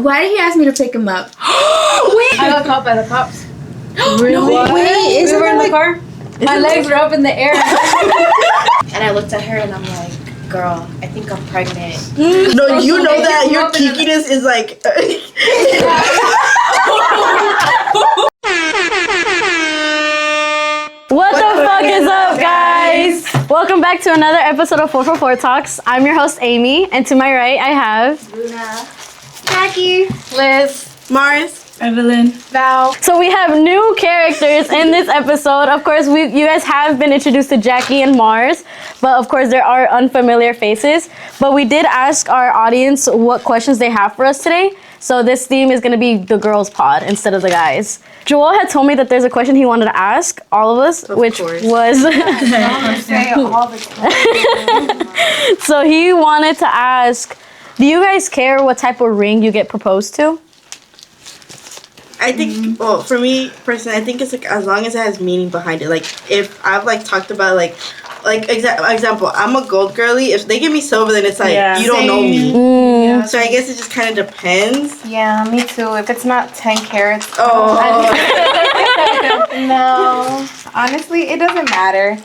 Why did he ask me to pick him up? Wait! I got caught by the cops. Really? Wait, we were in the car. My legs were up in the air. And I looked at her and I'm like, girl, I think I'm pregnant. No, you know that your geekiness is like... What the fuck is up, guys? Welcome back to another episode of 444 Talks. I'm your host, Amy, and to my right, I have... Luna. Jackie. Liz. Mars. Evelyn. Val. So we have new characters in this episode. Of course, you guys have been introduced to Jackie and Mars, but of course there are unfamiliar faces. But we did ask our audience what questions they have for us today. So this theme is gonna be the girls' pod instead of the guys. Joel had told me that there's a question he wanted to ask all of us, which was... So he wanted to ask, do you guys care what type of ring you get proposed to? I think, well, for me personally, I think it's like as long as it has meaning behind it. Like if I've like talked about example, I'm a gold girly. If they give me silver, then it's like you don't know me. Mm. So I guess it just kind of depends. Yeah, me too. If it's not 10 carats. Oh. No. Honestly, it doesn't matter.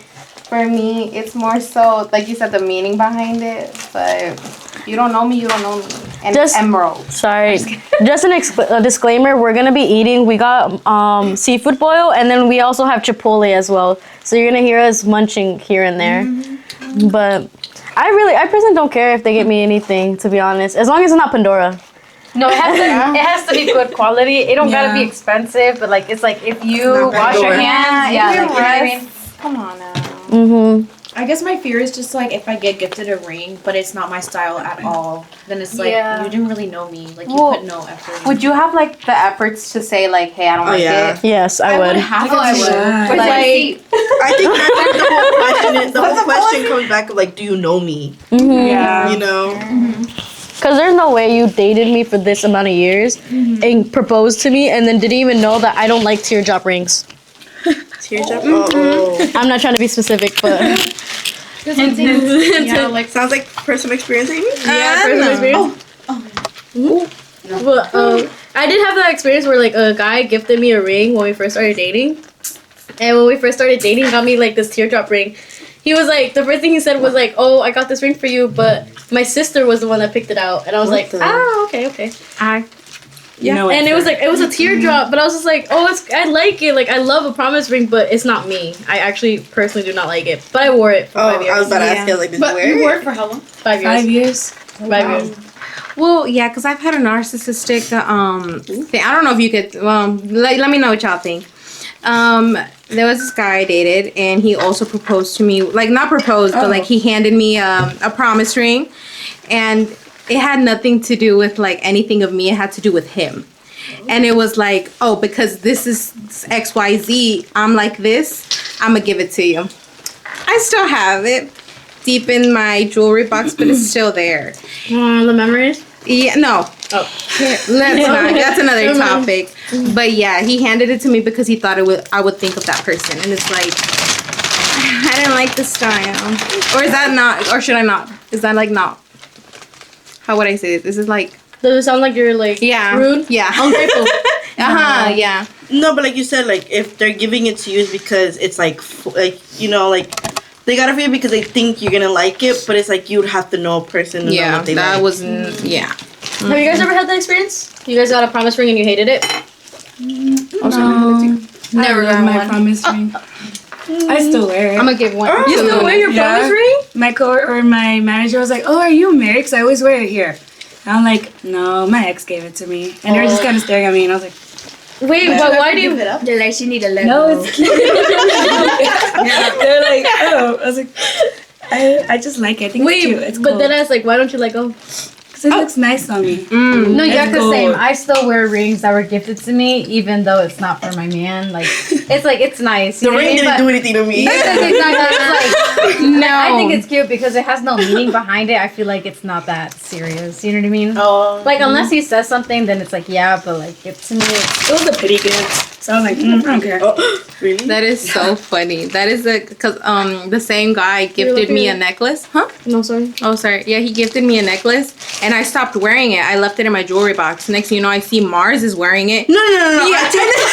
For me, it's more so, like you said, the meaning behind it. But you don't know me, you don't know me. And Just- emerald. Sorry, just a disclaimer. We're gonna be eating. We got seafood boil, and then we also have chipotle as well. So you're gonna hear us munching here and there. Mm-hmm. But I personally don't care if they get me anything. To be honest, as long as it's not Pandora. No, it has to be good quality. It don't gotta be expensive, but like it's like if you wash your hands, Yeah, like, you know what I mean? Come on now. Mm-hmm. I guess my fear is just like if I get gifted a ring, but it's not my style at all, then it's like you didn't really know me. Like you put no effort. Would you have like the efforts to say like, hey, I don't like it? Yes, I would. have to. I would. But Like, I think that's the whole question. The whole question comes back of like, do you know me? Mm-hmm. Yeah. You know. Because there's no way you dated me for this amount of years and proposed to me and then didn't even know that I don't like teardrop rings. Teardrop. Oh. I'm not trying to be specific, but Sounds like personal experience, Amy. personal experience. Well, I did have that experience where like a guy gifted me a ring when we first started dating, and when we first started dating, he got me like this teardrop ring. He was like, the first thing he said was like, "Oh, I got this ring for you, but my sister was the one that picked it out," and I was okay. Yeah, and it was a teardrop, but I was just like, oh, I like it. Like, I love a promise ring, but it's not me. I actually personally do not like it. But I wore it for 5 years. I was about to ask you, like, did you wear it? You wore it for how long? 5 years. 5 years. 5 years. well, yeah, because I've had a narcissistic thing. I don't know if you could, let me know what y'all think. There was this guy I dated, and he also proposed to me. Like, not proposed, but like he handed me a promise ring, and it had nothing to do with like anything of me. It had to do with him. And it was like, oh, because this is XYZ, I'm like this, I'm gonna give it to you. I still have it deep in my jewelry box, but it's still there. The memories? Yeah, no. Oh. That's another topic. But yeah, he handed it to me because he thought I would think of that person. And it's like, I didn't like the style. Or is that not, or should I not? Is that like not? How would I say it? This is like... Does it sound like you're like rude? Yeah. Ungrateful. Yeah. No, but like you said, like if they're giving it to you, it's because it's like you know, like they got it for you because they think you're gonna like it, but it's like you'd have to know a person to know what they like. Have you guys ever had that experience? You guys got a promise ring and you hated it? Never got my promise ring. I still wear it. I'm gonna give one. You still wear your promise ring? My manager was like, "Oh, are you married? Because I always wear it here." And I'm like, "No, my ex gave it to me," and they were just kind of staring at me, and I was like, "Wait, but why do you?" They're like, she need a let "No, go. it's cute." They're like, "Oh," I was like, "I just like it. I think it's cute. It's but cool." then I was like, "Why don't you let go?" Because it looks nice on me. No, yeah, It's the gold. same. I still wear rings that were gifted to me, even though it's not for my man. Like, it's nice. The ring didn't do anything to me. It's no. I think it's cute because it has no meaning behind it. I feel like it's not that serious. You know what I mean? Oh. Like, unless he says something, then it's like, yeah, but like, to me, It was a pity gift. So I was like, I don't care. Oh, really? That is so funny. That is because the same guy gifted me a necklace. Huh? No, sorry. Oh, sorry. Yeah, he gifted me a necklace, and I stopped wearing it. I left it in my jewelry box. Next next thing you know, I see Mars is wearing it. No. Yeah.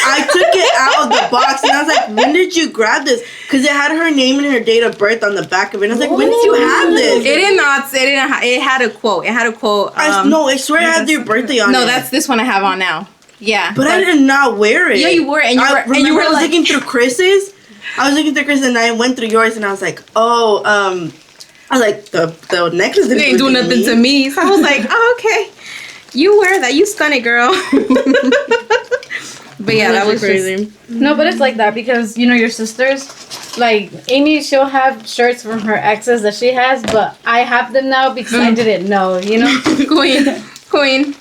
I took it out of the box and I was like, when did you grab this? Because it had her name and her date of birth on the back of it. And I was like, when did you have this? It did not. It didn't. It had a quote. It had a quote. I swear it had your birthday on it. No, that's this one I have on now. Yeah. But I did not wear it. Yeah, you wore it, and you were I was like, looking through Chris's. And I went through yours, and I was like, oh, I was like, the necklace didn't ain't do nothing to me. So I was like, oh, okay. You wear that. You stun it, girl. But yeah, that was crazy. No, but it's like that because, you know, your sisters, like, Amy, she'll have shirts from her exes that she has, but I have them now because I didn't know, you know? Queen.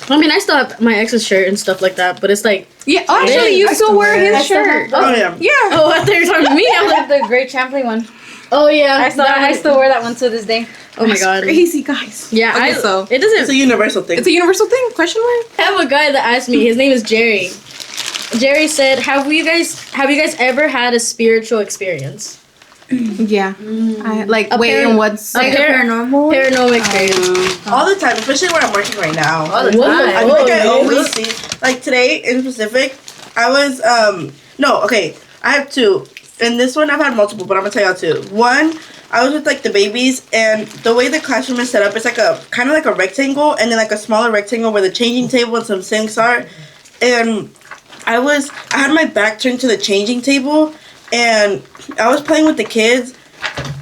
I mean, I still have my ex's shirt and stuff like that, but it's like... Yeah, actually, you still wear his shirt. Oh, yeah. Yeah. Oh, I thought you were talking to me. I have the Great Champlain one. Oh, yeah. I still wear that one to this day. Oh, my God. Crazy, guys. Yeah, Okay, so it doesn't... It's a universal thing. It's a universal thing? Question mark? I have a guy that asked me. His name is Jerry. Jerry said, "Have you guys ever had a spiritual experience?" Yeah. Like, what's... Like a paranormal experience. All the time, especially where I'm working right now. All the time. I feel like I always see, like today in specific, I was, I have two. And this one I've had multiple, but I'm gonna tell y'all two. One, I was with like the babies, and the way the classroom is set up, it's like a kind of like a rectangle, and then like a smaller rectangle where the changing table and some sinks are. And I had my back turned to the changing table, and I was playing with the kids,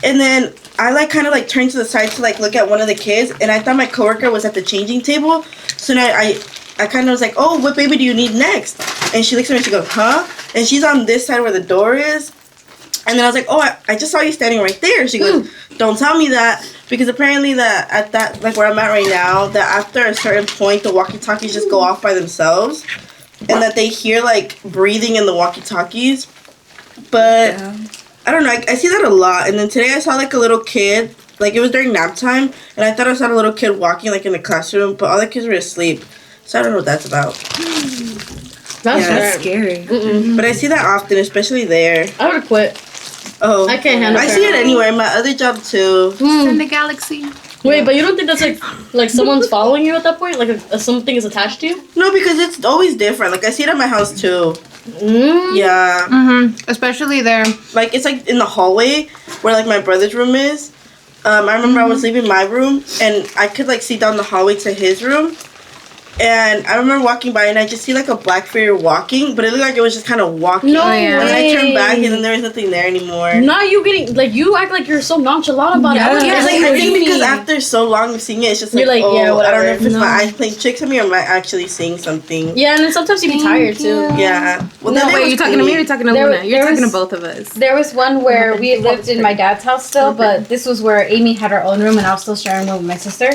and then I like kind of like turned to the side to like look at one of the kids, and I thought my coworker was at the changing table. So now I kind of was like, oh, what baby do you need next? And she looks at me and she goes, huh? And she's on this side where the door is. And then I was like, oh, I just saw you standing right there. She goes, don't tell me that, because apparently that at that, like where I'm at right now, that after a certain point, the walkie-talkies just go off by themselves, and that they hear like breathing in the walkie-talkies. But I don't know, I see that a lot. And then today I saw like a little kid, like it was during nap time, and I thought I saw a little kid walking like in the classroom, but all the kids were asleep. So I don't know what that's about. That's scary. But I see that often, especially there. I would have quit. Oh, I can't handle. I see it anywhere. My other job too. In the galaxy. Wait, but you don't think that's like someone's following you at that point? Like something is attached to you? No, because it's always different. Like I see it at my house too. Yeah. Especially there. Like it's like in the hallway where like my brother's room is. I remember I was leaving my room and I could like see down the hallway to his room. And I remember walking by and I just see like a black figure walking, but it looked like it was just kind of walking. No way. And I turned back and way. then there was nothing there anymore. Now you getting like you act like you're so nonchalant about it. I was Yeah, like, I think because after so long of seeing it, it's just like, You're like, oh, yeah, I don't know whatever. if it's my eyes playing tricks on me or am I actually seeing something. Yeah, and then sometimes you be tired too. Yeah. Well, No, wait, you talking to me or you talking to Luna? You're talking to both. both of us. There was one where we lived in my dad's house still, but this was where Amy had her own room and I was still sharing one with my sister.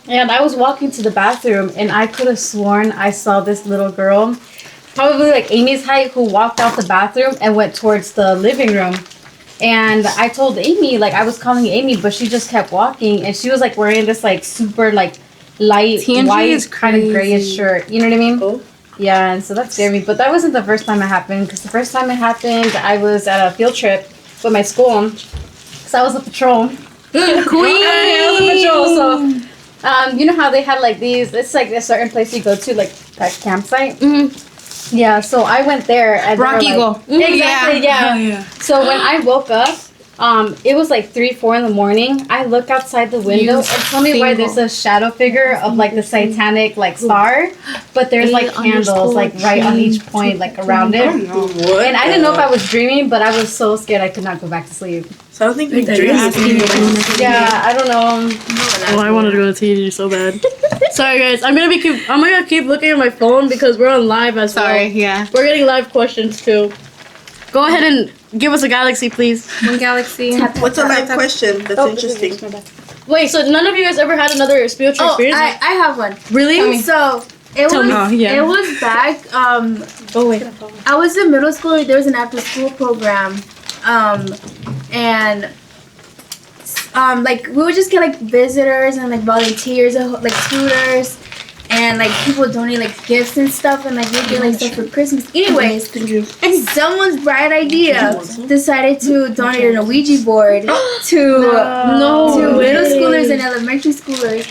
And I was walking to the bathroom and I could have sworn I saw this little girl, probably like Amy's height, who walked out the bathroom and went towards the living room. And I told Amy, like I was calling Amy, but she just kept walking and she was like wearing this like super like light TNG white kind of grayish shirt. You know what I mean? Oh. Yeah, and so that scared me. But that wasn't the first time it happened, because the first time it happened, I was at a field trip with my school. So I was a patrol. Queen. I was a patrol, so you know how they had like these, it's like a certain place you go to, like that campsite? Yeah, so I went there. And Rock they were, Eagle. like, exactly, yeah. Oh, yeah. So when I woke up, it was like 3-4 in the morning. I look outside the window and tell me why there's a shadow figure of like the satanic like star, but there's like candles like right on each point like around it. What? And I didn't know if I was dreaming, but I was so scared I could not go back to sleep. So I don't think we dream. Yeah, I don't know. Oh, I wanted to go to TNG so bad. Sorry guys, I'm gonna keep looking at my phone because we're on live as well. Sorry, yeah. We're getting live questions too. Go ahead and give us a galaxy, please. One galaxy. What's a live question? That's interesting. Wait, so none of you guys ever had another spiritual experience? I have one. Really? So it Tell was me. Yeah. it was back. Oh wait. I was in middle school. There was an after school program, and like we would just get like visitors and like volunteers, like tutors, and like people donate like gifts and stuff, and like we get like stuff for Christmas. Anyways, someone's bright idea decided to donate an Ouija board to No middle way. schoolers and elementary schoolers.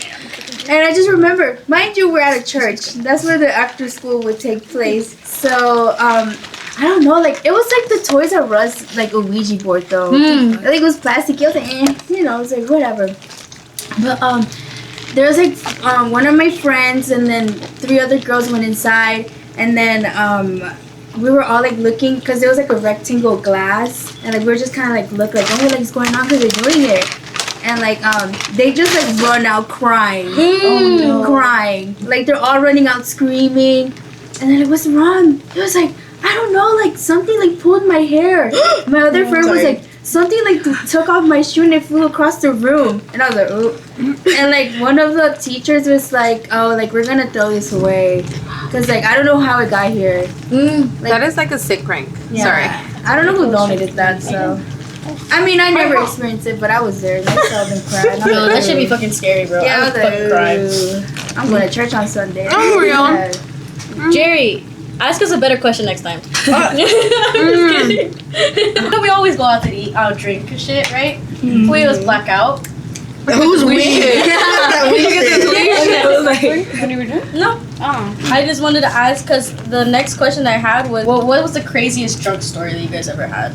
And I just remember, mind you, we're at a church. That's where the after school would take place. So, I don't know, like, it was like the Toys R Us, like, a Ouija board, though. Like, it was plastic. It was like, you know, it was like, whatever. But, there was, like, one of my friends, and then 3 other girls went inside. And then, we were all, like, looking, because there was, like, a rectangle glass. And, like, we were just kind of, like, look, like, oh, like, what's going on? Because they're doing it. And, like, they just, like, run out crying. Oh, no. Crying. Like, they're all running out screaming. And then, like, what's wrong? It was, like, I don't know, like, something, like, pulled my hair. My other friend was, like, something, like, took off my shoe and it flew across the room. And I was like, oh. And, like, one of the teachers was, like, oh, like, we're going to throw this away. Because, like, I don't know how it got here. Like, that is, like, a sick prank. Yeah. Sorry. I don't know who donated that, so. I mean, I never experienced it, but I was there. And I saw them cry. No, that should be fucking scary, bro. Yeah, I would fucking cry. I'm going to church on Sunday. Oh, real? Yeah. Jerry, ask us a better question next time. I'm just kidding. We always go out to eat, drink and shit, right? We always black out. Who's we? No. I just wanted to ask because the next question I had was, what was the craziest drunk story that you guys ever had?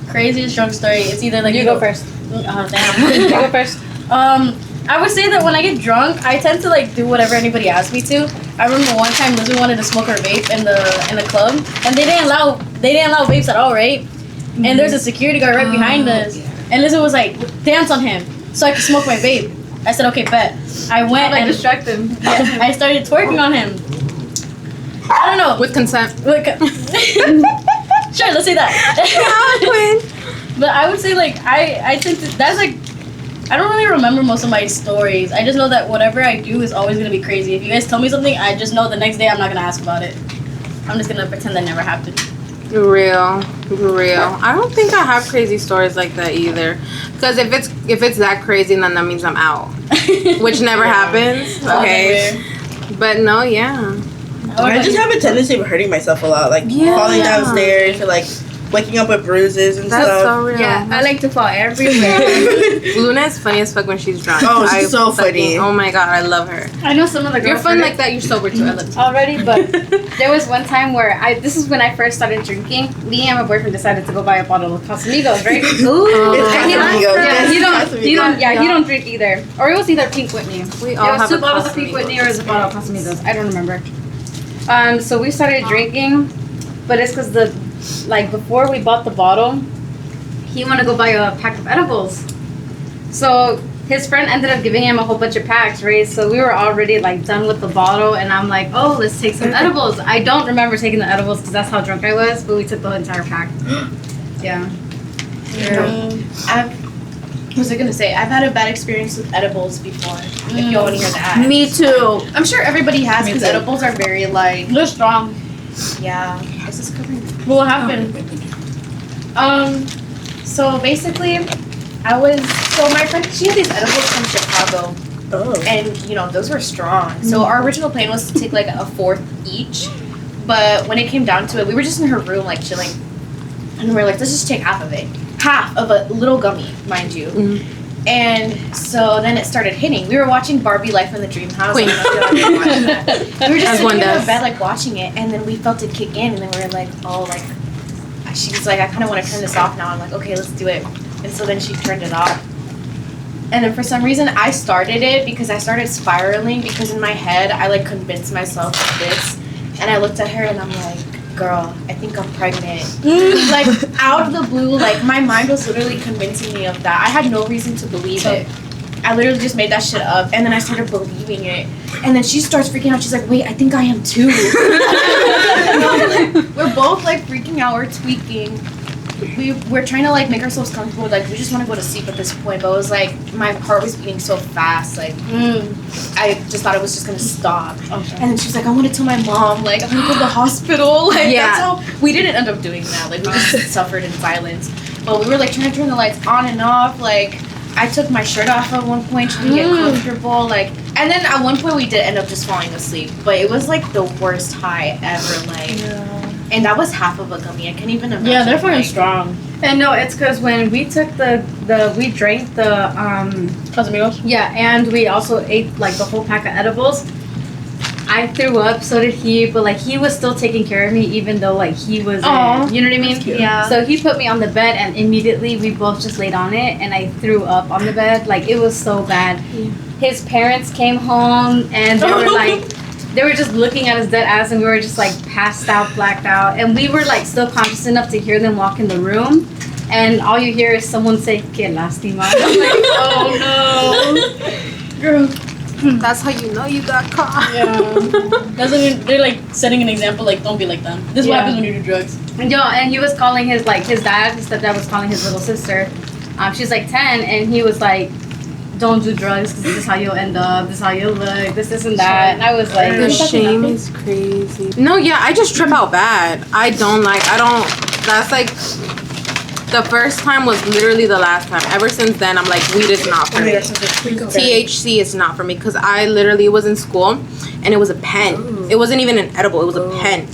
Craziest drunk story. It's either like You go first. Oh damn. You go first. I would say that when I get drunk, I tend to like do whatever anybody asks me to. I remember one time Lizzie wanted to smoke her vape in the club, and they didn't allow vapes at all, right? And there's a security guard right behind us, and Lizzie was like, dance on him, so I could smoke my vape. I said, okay, bet. I went and distract him. Yeah, I started twerking on him. I don't know. With consent. Sure, let's say that. But I would say like I think that's like I don't really remember most of my stories. I just know that whatever I do is always gonna be crazy. If you guys tell me something, I just know the next day I'm not gonna ask about it. I'm just gonna pretend that never happened. Real. I don't think I have crazy stories like that either. Because if it's that crazy, then that means I'm out, which never happens. Okay. But no, yeah. I just have a tendency of hurting myself a lot, like falling downstairs or like waking up with bruises and That's stuff. so real. Yeah, I like to fall everywhere. Luna is funny as fuck when she's drunk. Oh, she's so funny. Oh my god, I love her. I know some of the girls. You're fun like that. You're sober too. I love you. Already, but there was one time where this is when I first started drinking. Me and my boyfriend decided to go buy a bottle of Casamigos, right? Ooh, it's Casamigos. He don't drink either. Or it was either Pink Whitney. We all It was have 2 a bottles of Pink Whitney or it was a bottle of Casamigos. I don't remember. So we started drinking, but it's because before we bought the bottle, he wanted to go buy a pack of edibles. So his friend ended up giving him a whole bunch of packs, right? So we were already like done with the bottle, and I'm like, oh, let's take some edibles. I don't remember taking the edibles because that's how drunk I was, but we took the entire pack. Yeah. What was I gonna say? I've had a bad experience with edibles before. If y'all want to hear that. Me too. I'm sure everybody has because edibles are very like. They're strong. Yeah. Is this covering? What happened? So basically, my friend, she had these edibles from Chicago. Oh. And, those were strong. So our original plan was to take like a 4th each. But when it came down to it, we were just in her room like chilling. And we were like, let's just take half of it. Half of a little gummy, mind you. Mm-hmm. And so then it started hitting. We were watching Barbie Life in the Dream House. Queen. I don't know if y'all ever watched that. We were just As one sitting in does. our bed like watching it. And then we felt it kick in. And then we were like, oh, like, she was like, I kind of want to turn this off now. I'm like, okay, let's do it. And so then she turned it off. And then for some reason, I started it because I started spiraling because in my head, I like convinced myself of this. And I looked at her and I'm like, girl, I think I'm pregnant. Like, out of the blue, like, my mind was literally convincing me of that. I had no reason to believe it. I literally just made that shit up. And then I started believing it. And then she starts freaking out. She's like, wait, I think I am too. We're both, like, freaking out. We're tweaking. We're trying to, like, make ourselves comfortable. Like, we just want to go to sleep at this point. But it was, like, my heart was beating so fast. Like, I just thought it was just going to stop. Okay. And then she was like, I want to tell my mom. Like, I'm going to go to the hospital. Like, that's how... We didn't end up doing that. Like, we just suffered in silence. But we were, like, trying to turn the lights on and off. Like, I took my shirt off at one point to get comfortable. Like, and then at one point we did end up just falling asleep. But it was, like, the worst high ever. Like... Yeah. and that was half of a gummy. I can't even imagine. Yeah, they're fucking like, strong. And no, it's because when we took we drank the Casamigos? yeah, and we also ate like the whole pack of edibles. I threw up, so did he, but like he was still taking care of me even though like he was you know what I mean? Yeah. So he put me on the bed and immediately we both just laid on it and I threw up on the bed. Like it was so bad. Yeah. His parents came home and they were like they were just looking at his dead ass and we were just like passed out, blacked out. And we were like still conscious enough to hear them walk in the room. And all you hear is someone say, "Que lástima." I'm like, oh no. Girl. That's how you know you got caught. Yeah. They're like setting an example, like, don't be like them. This is what happens when you do drugs. And and he was calling his dad, his stepdad was calling his little sister. She's like 10 and he was like, don't do drugs because this is how you'll end up, this is how you'll look, this and that. And I was like, The shame is crazy. No, yeah, I just trip out bad. That's like, the first time was literally the last time. Ever since then, I'm like, weed is not for me. THC is not for me because I literally was in school and it was a pen. It wasn't even an edible, it was a pen.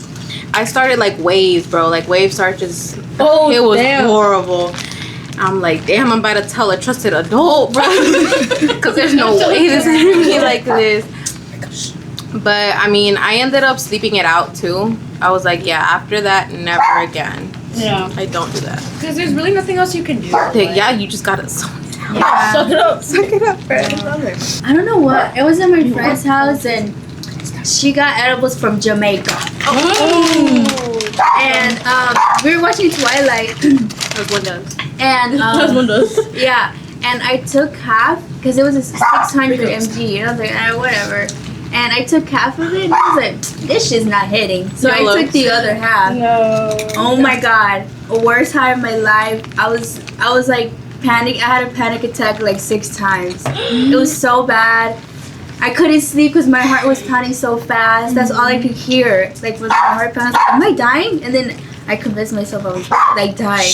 I started like waves, bro. Like wave started just, it was horrible. I'm like, damn, I'm about to tell a trusted adult, bro. Because there's no way this is gonna be like this. But I mean, I ended up sleeping it out too. I was like, yeah, after that, never again. Yeah. I don't do that. Because there's really nothing else you can do. Yeah, you just gotta suck it out. Yeah. Suck it up. Suck it up, bro. I don't know what. It was at my friend's house and she got edibles from Jamaica. And we were watching Twilight. As one does. And As one does. yeah, and I took half because it was a 600 mg. And I was like, whatever. And I took half of it and I was like, this shit's not hitting. So I took the other half. No. Oh my god. Worst time of my life. I was like panic. I had a panic attack like 6 times. It was so bad. I couldn't sleep because my heart was pounding so fast. That's all I could hear. Like was my heart pounding. Am I dying? And then I convinced myself I was like dying.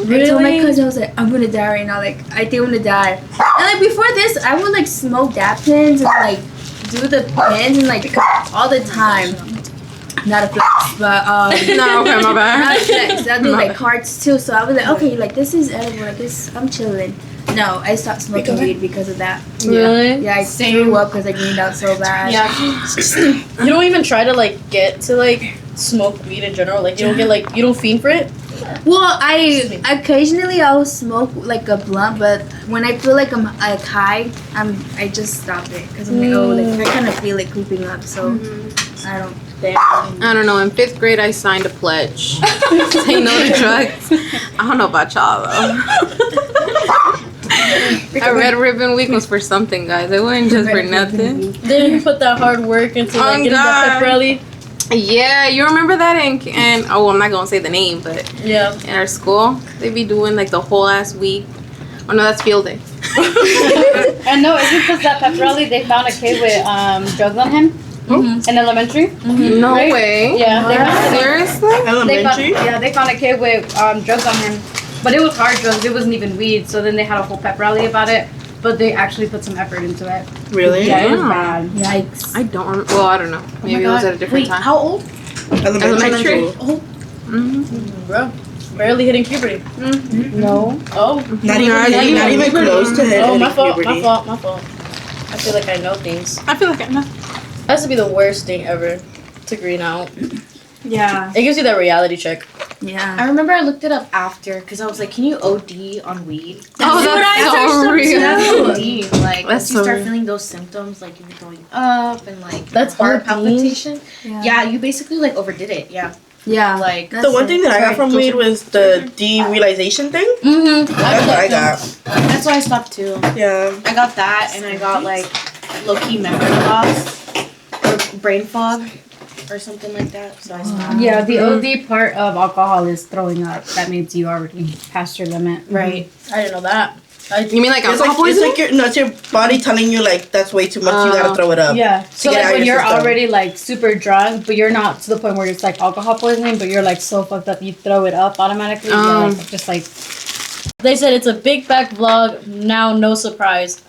Really? I told my cousin, I was like, I'm gonna die right now. Like I think I'm gonna die. And like before this, I would like smoke dab pins and like do the pins and like all the time. Not a flex, but No, okay, my bad. not a flex. I do like cards too. So I was like, okay, like this is edible. Like this, I'm chilling. No, I stopped smoking weed because of that. Really? Yeah, I threw up because I greened out so bad. Yeah. You don't even try to like get to like smoke weed in general. Like you don't get like you don't fiend for it. Well, I occasionally I'll smoke like a blunt, but when I feel like I'm like high, I just stop it because I'm like, oh, like I kind of feel it creeping up, so I don't. I don't know. In 5th grade, I signed a pledge. Say no to drugs. I don't know about y'all though. A Red Ribbon Week was for something, guys. It wasn't just for nothing. Then you put that hard work into like getting that pep rally. Yeah, you remember that and oh, I'm not gonna say the name, but Yeah. in our school, they be doing like the whole ass week. Oh no, that's field day. And no, it's because that pep rally they found a kid with drugs on him in elementary. No Right? way. Yeah, they found Seriously? Elementary? they found a kid with drugs on him, but it was hard drugs. It wasn't even weed. So then they had a whole pep rally about it, but they actually put some effort into it. Really? Yeah, it was bad. Yikes. I don't remember. Well, I don't know. Maybe it was at a different time. How old? Elementary. Bro. Barely hitting puberty. No. Oh. Not even close to hitting Oh, my fault. puberty. My fault. I feel like I know things. I feel like I know. That has to be the worst thing ever to green out. Yeah. It gives you that reality check. Yeah. I remember I looked it up after because I was like, can you OD on weed? Oh, that's so real. That's OD. Like, That's once you so start real. feeling those symptoms, like you're throwing up and like That's heart OD? palpitation. Yeah. Yeah, you basically like overdid it. Yeah. Yeah. Like, That's The one it. thing that I got from weed was the derealization thing. mm-hmm. That's what I got. That's why I stopped too. Yeah. I got that and I got like low-key memory loss or brain fog or something like that. So I stopped. Yeah, the OD part of alcohol is throwing up. That means you already passed your limit. Right. I didn't know that. You mean like It's alcohol like, poisoning? it's your body telling you like that's way too much. You gotta throw it up. Yeah. So get like out when your you're system. already like super drunk, but you're not to the point where it's like alcohol poisoning, but you're like so fucked up you throw it up automatically. You're like just like They said it's a big back vlog. Now, no surprise.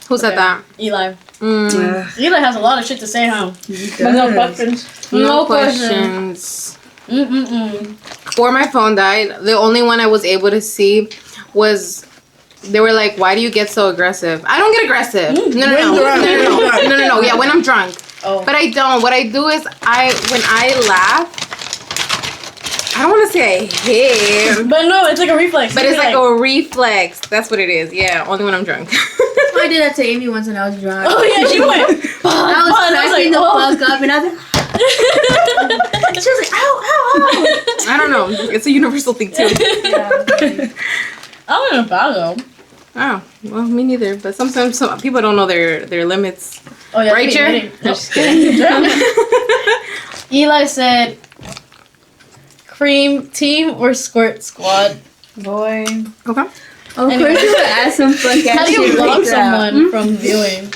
Who said that? Eli. Mm. Eli has a lot of shit to say, huh? Yes. But no questions. No questions. Before my phone died, the only one I was able to see was they were like, "Why do you get so aggressive?" I don't get aggressive. No. Yeah, when I'm drunk. Oh. But I don't. What I do is when I laugh, I don't want to say I hit, But no, it's like a reflex. but it's like a reflex. That's what it is. Yeah, only when I'm drunk. I did that to Amy once when I was drunk. Oh yeah, she went. I was cracking the fuck up, and I was like, she was like, ow, ow, ow. I don't know. It's a universal thing too. I'm in a bag though. Oh, well, me neither. But sometimes some people don't know their limits. Oh yeah, Right, Jer? I'm just kidding. Eli said, "Cream team or squirt squad?" Boy. Okay. Of course, you would ask some fuck How ass do you shit block like that. someone from viewing?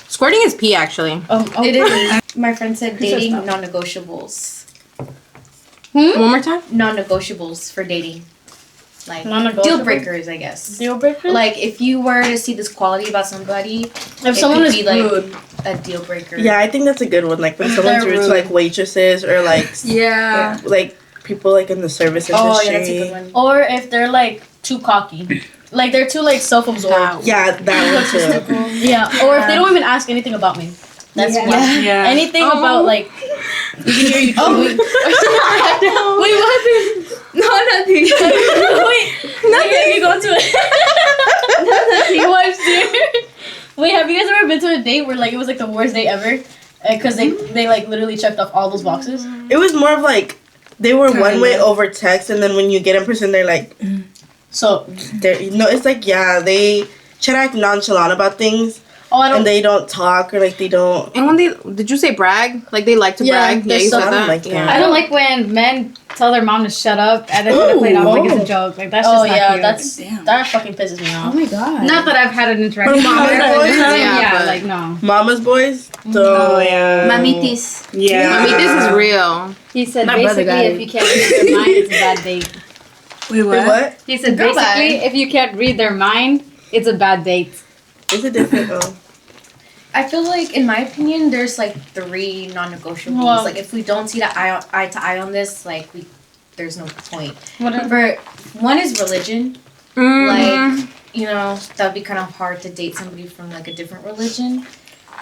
Squirting is pee, actually. Oh, It is. My friend said dating non-negotiables. One more time. Non-negotiables for dating. Like Non-negotiable? deal breakers, I guess. Deal breaker. Like if you were to see this quality about somebody, if someone could is be, like, rude. a deal breaker. Yeah, I think that's a good one. Like when someone's They're rude to rude. like waitresses or like Yeah. like people like in the service industry. Oh yeah, that's a good one. Or if they're like too cocky, like they're too like self-absorbed. Yeah, that one too. Yeah. Or if they don't even ask anything about me. That's one. Yeah. Anything about like. We can hear you. Wait, what happened? No, nothing. Wait, you go to it. Your wife's there. Wait, have you guys ever been to a date where like it was like the worst date ever? Because they like literally checked off all those boxes. It was more of like they were one way over text, and then when you get in person, they're like, So, it's like they try to act nonchalant about things, oh, I don't. and they don't talk or like they don't. And when did you say brag? Like they like to Yeah, brag? Yeah, there's you said I don't that. like that. I don't like when men tell their mom to shut up and then try to play it off like it's a joke. Like that's just Oh not yeah, cute. that fucking pisses me Oh off. my god. Not that I've had an interaction. Or mama's boys? Yeah, but- like no. Mama's boys. Oh yeah. Mamitis. Yeah. I mean, this is real. He said My brother basically got if it. you can't read their mind, it's a bad date. Wait, what? Wait, what? He said Girl basically bad. if you can't read their mind, it's a bad date. Is it different? Oh. I feel like, in my opinion, there's like 3 non-negotiables. Well- like if we don't see eye to eye on this, like there's no point. Whatever. One is religion. Like, you know, that would be kind of hard to date somebody from like a different religion.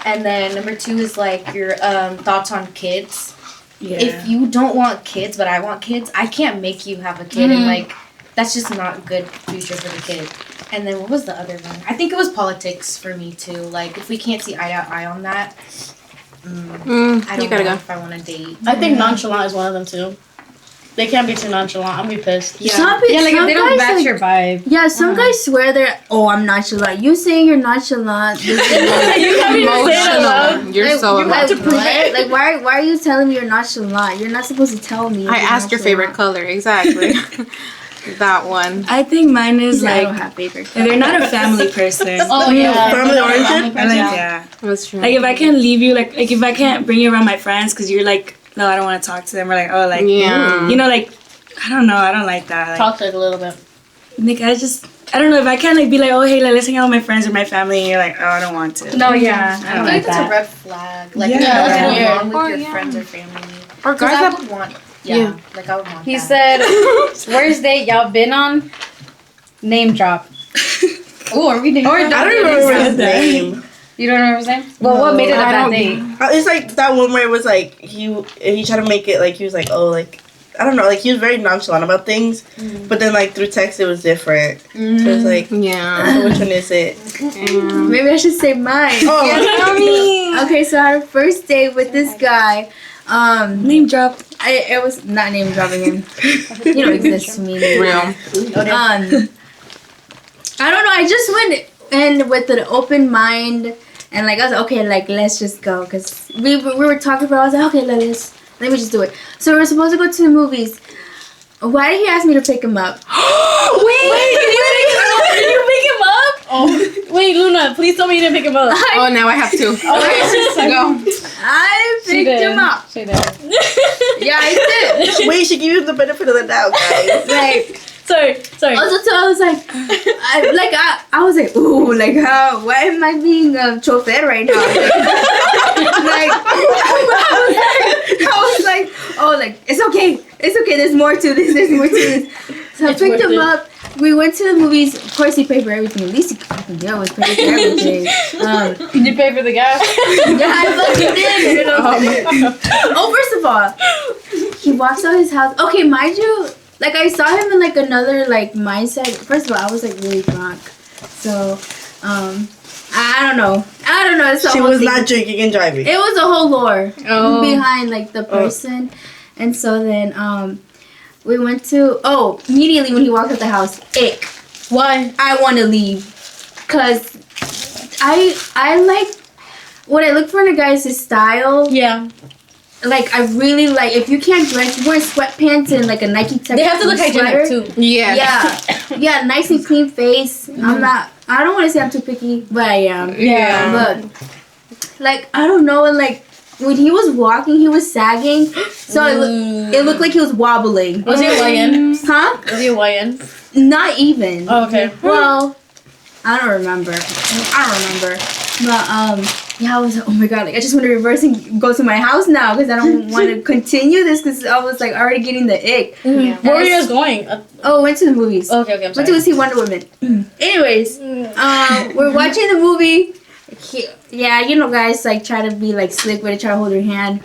And then number 2 is like your thoughts on kids. Yeah. If you don't want kids, but I want kids, I can't make you have a kid, and like that's just not a good future for the kid. And then what was the other one? I think it was politics for me too. Like if we can't see eye to eye on that, I you don't gotta know go. if I want to date. I think nonchalant is one of them too. They can't be too nonchalant. I'm gonna be pissed. Some Yeah, like if some they don't guys, match like, your vibe. Yeah, some guys swear they're. Oh, I'm nonchalant. You saying you're nonchalant? This is You can't even say that loud. Emotional. You're so like, emotional. to prove what? it. Like why are you telling me you're nonchalant? You're not supposed to tell me. if I you're asked your favorite nonchalant. color. Exactly. That one. I think mine is I don't like have favorite. if they're not a family person. Oh yeah. Family oriented? I like yeah. That's true. Like if I can't leave you, like if I can't bring you around my friends because you're like, no, I don't want to talk to them, or like, oh, like, Yeah. you know, like, I don't know, I don't like that. Like, Toxic a little bit. like I don't know if I can't like be like, oh, hey, like, let's hang out with my friends or my family, and you're like, oh, I don't want to. No, yeah. I I don't feel like like that's a that. red flag. Like Yeah. if you don't get Yeah. along with Or, your yeah. friends or family. Or Because guys I that would want. Yeah. Yeah. Like I would want. He that. said, "Worst date y'all been on? Name drop." Oh, are we doing? Or I don't even remember his name. You don't remember his name? Well, what made it a I bad don't- date? It's like that one where it was like he tried to make it like he was like, oh, like I don't know, like he was very nonchalant about things, but then like through text it was different. So it's like, Yeah. so which one is it? Maybe I should say mine. Oh, Okay, so I had a first date with this guy. Name drop. It was not name dropping him. You don't exist to me. Real. I don't know. I just went in with an open mind, and like I was like, okay, like let's just go, cause we were talking about. I was like, okay, let me just do it. So we were supposed to go to the movies. Why did he ask me to pick him up? Wait, did you pick him up? Oh, wait, Luna, please tell me you didn't pick him up. Oh, now I have to. Okay, go. I She picked did. him up. She did. Yeah, I did. wait, she give you the benefit of the doubt, guys. Like. Sorry. Also, so I was like, I was like, ooh, like how? Why am I being chauffeur right now? Like, I was like, oh, like it's okay. It's okay. There's more to this. There's more to this. So I picked him up. We went to the movies. Of course, he paid for everything. At least he fucking was paid for everything. Did you pay for the gas? Yeah, I fucking did. Oh, first of all, he walks out his house. Okay, mind you, like I saw him in like another like mindset. First of all, I was like really drunk, so I don't know. It's She was not drinking and driving. It was a whole lore behind like the person, and so then we went to immediately when he walked out the house, ick. Why? I want to leave, cause I like what I look for in a guy is his style. Yeah. Like I really like if you can't dress, you wear sweatpants and like a Nike tech. They have to look hygienic too. Yeah. Yeah, nice and clean face. I don't want to say I'm too picky, but I am. Yeah. But like I don't know, and like when he was walking, he was sagging, so it looked like he was wobbling. Was he a YN? Huh? Was he a YN? Not even. Oh, okay. Well, I don't remember. But yeah, I was like, oh my god, like I just want to reverse and go to my house now because I don't want to continue this because I was like already getting the ick. Yeah. Where were you guys going? Went to the movies. Okay, I'm Went sorry. to go see Wonder Woman. Anyways, we're watching the movie. Yeah, you know, guys like try to be like slick with it, try to hold your hand.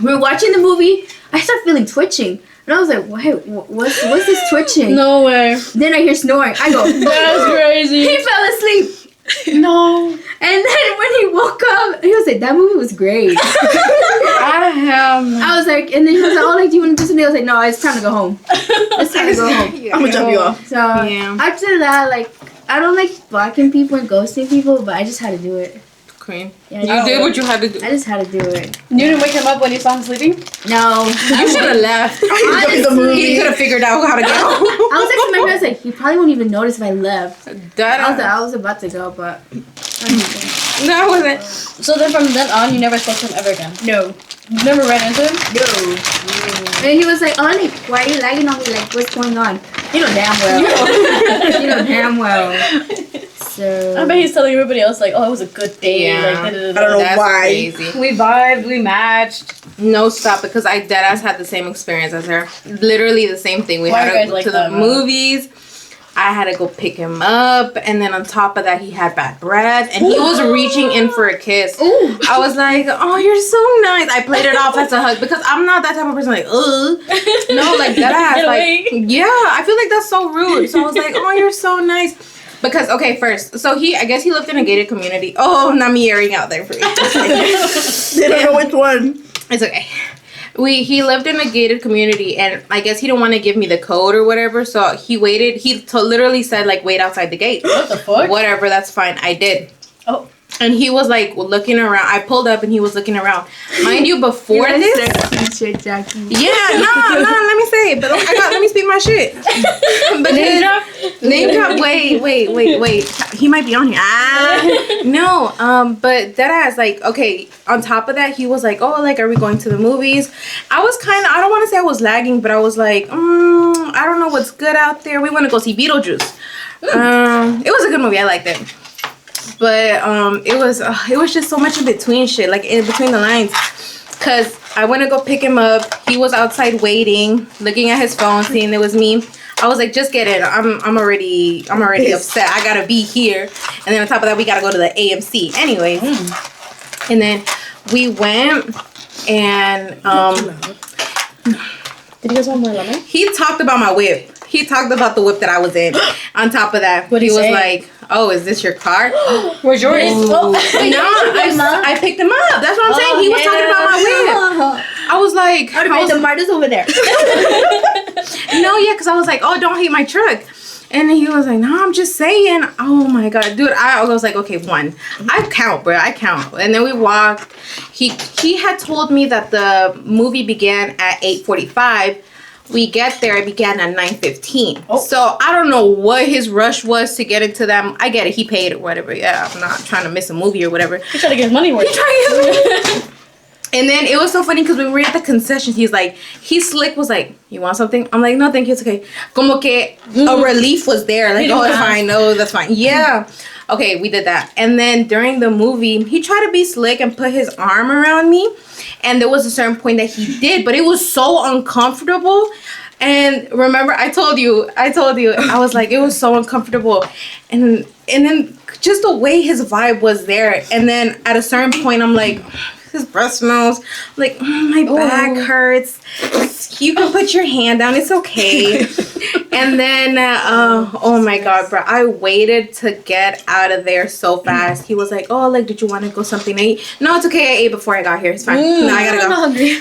We're watching the movie. I start feeling twitching. And I was like, wait, what's this twitching? No way. Then I hear snoring. I go, That's crazy. he fell asleep. No. And then when he woke up, he was like, that movie was great. I was like, and then he was like, oh, like, do you want to do something? I was like, no, it's time to go home. It's time to go home. I'm gonna jump you off. So after that, like, I don't like blocking people and ghosting people, but I just had to do it. Queen. Yeah, You did what you had to do. I just had to do it. You didn't wake him up when you saw him sleeping? No. You should have left. Honestly, He could have figured out how to get home. I was texting my friends like, he probably won't even notice if I left. That I was about to go, but no, I wasn't. So then from then on, you never spoke to him ever again? no. You never ran into him? No. And he was like, oh, like, why are you lagging on me? Like, what's going on? You know damn well. You know damn well. So. I bet he's telling everybody else, like, oh, it was a good day. Yeah. Like, I don't know That's why. crazy. We vibed, we matched. No stop, because I deadass had the same experience as her. Literally the same thing. We Why had you guys to go like to that, the man? movies. I had to go pick him up, and then on top of that, he had bad breath, and he was reaching in for a kiss. Ooh. I was like, "Oh, you're so nice." I played it off as a hug because I'm not that type of person. Like, ugh, no, like that ass. Get Like, away. yeah, I feel like that's so rude. So I was like, "Oh, you're so nice." Because okay, first, so I guess he lived in a gated community. Oh, not me airing out there for you. They don't know which one. It's okay. He lived in a gated community, and I guess he didn't want to give me the code or whatever, so he waited. He literally said, like, wait outside the gate. What the fuck? Whatever, that's fine. I did. Oh. And he was, like, looking around. I pulled up, and he was looking around. Mind you, before this... Shit, Jackie. Yeah, no, let me say it. But let me speak my shit. But Name drop? Name drop. Wait. He might be on here. No. But that ass, like, okay. On top of that, he was like, oh, like, are we going to the movies? I was kind of. I don't want to say I was lagging, but I was like, I don't know what's good out there. We want to go see Beetlejuice. It was a good movie. I liked it. But it was just so much in between shit, like in between the lines. Cause I went to go pick him up. He was outside waiting, looking at his phone, seeing it was me. I was like, just get in. I'm already upset. I gotta be here. And then on top of that, we gotta go to the AMC. Anyways. And then we went and Did you guys want more lemon? he talked about my whip. He talked about the whip that I was in. On top of that, What'd he he was say? like, "Oh, is this your car?" Where's yours? No, I picked him up. That's what I'm saying. He was talking about my whip. I was like, The Marta's over there. no, yeah, because I was like, oh, don't hate my truck. And then he was like, no, I'm just saying. Oh my God, dude. I was like, okay, I count, bro. I count. And then we walked. He had told me that the movie began at 8:45. We get there, it began at 9:15. Oh. So I don't know what his rush was to get into them. I get it, he paid or whatever. Yeah, I'm not trying to miss a movie or whatever. He tried to get his money worth. He tried to get his money. And then it was so funny because when we were at the concession, he slick was like, you want something? I'm like, no, thank you, it's okay. Como que a relief was there. Like, oh, it's fine. No, that's fine. Yeah. Okay, we did that. And then during the movie, he tried to be slick and put his arm around me. And there was a certain point that he did, but it was so uncomfortable. And remember, I told you, I was like, it was so uncomfortable. And then just the way his vibe was there. And then at a certain point, I'm like, his breath smells. I'm like, my back hurts. You can put your hand down. It's okay. And then, oh my God, bro. I waited to get out of there so fast. He was like, oh, like, did you want to go something to eat? No, it's okay. I ate before I got here. It's fine. No, I gotta go. I'm not hungry.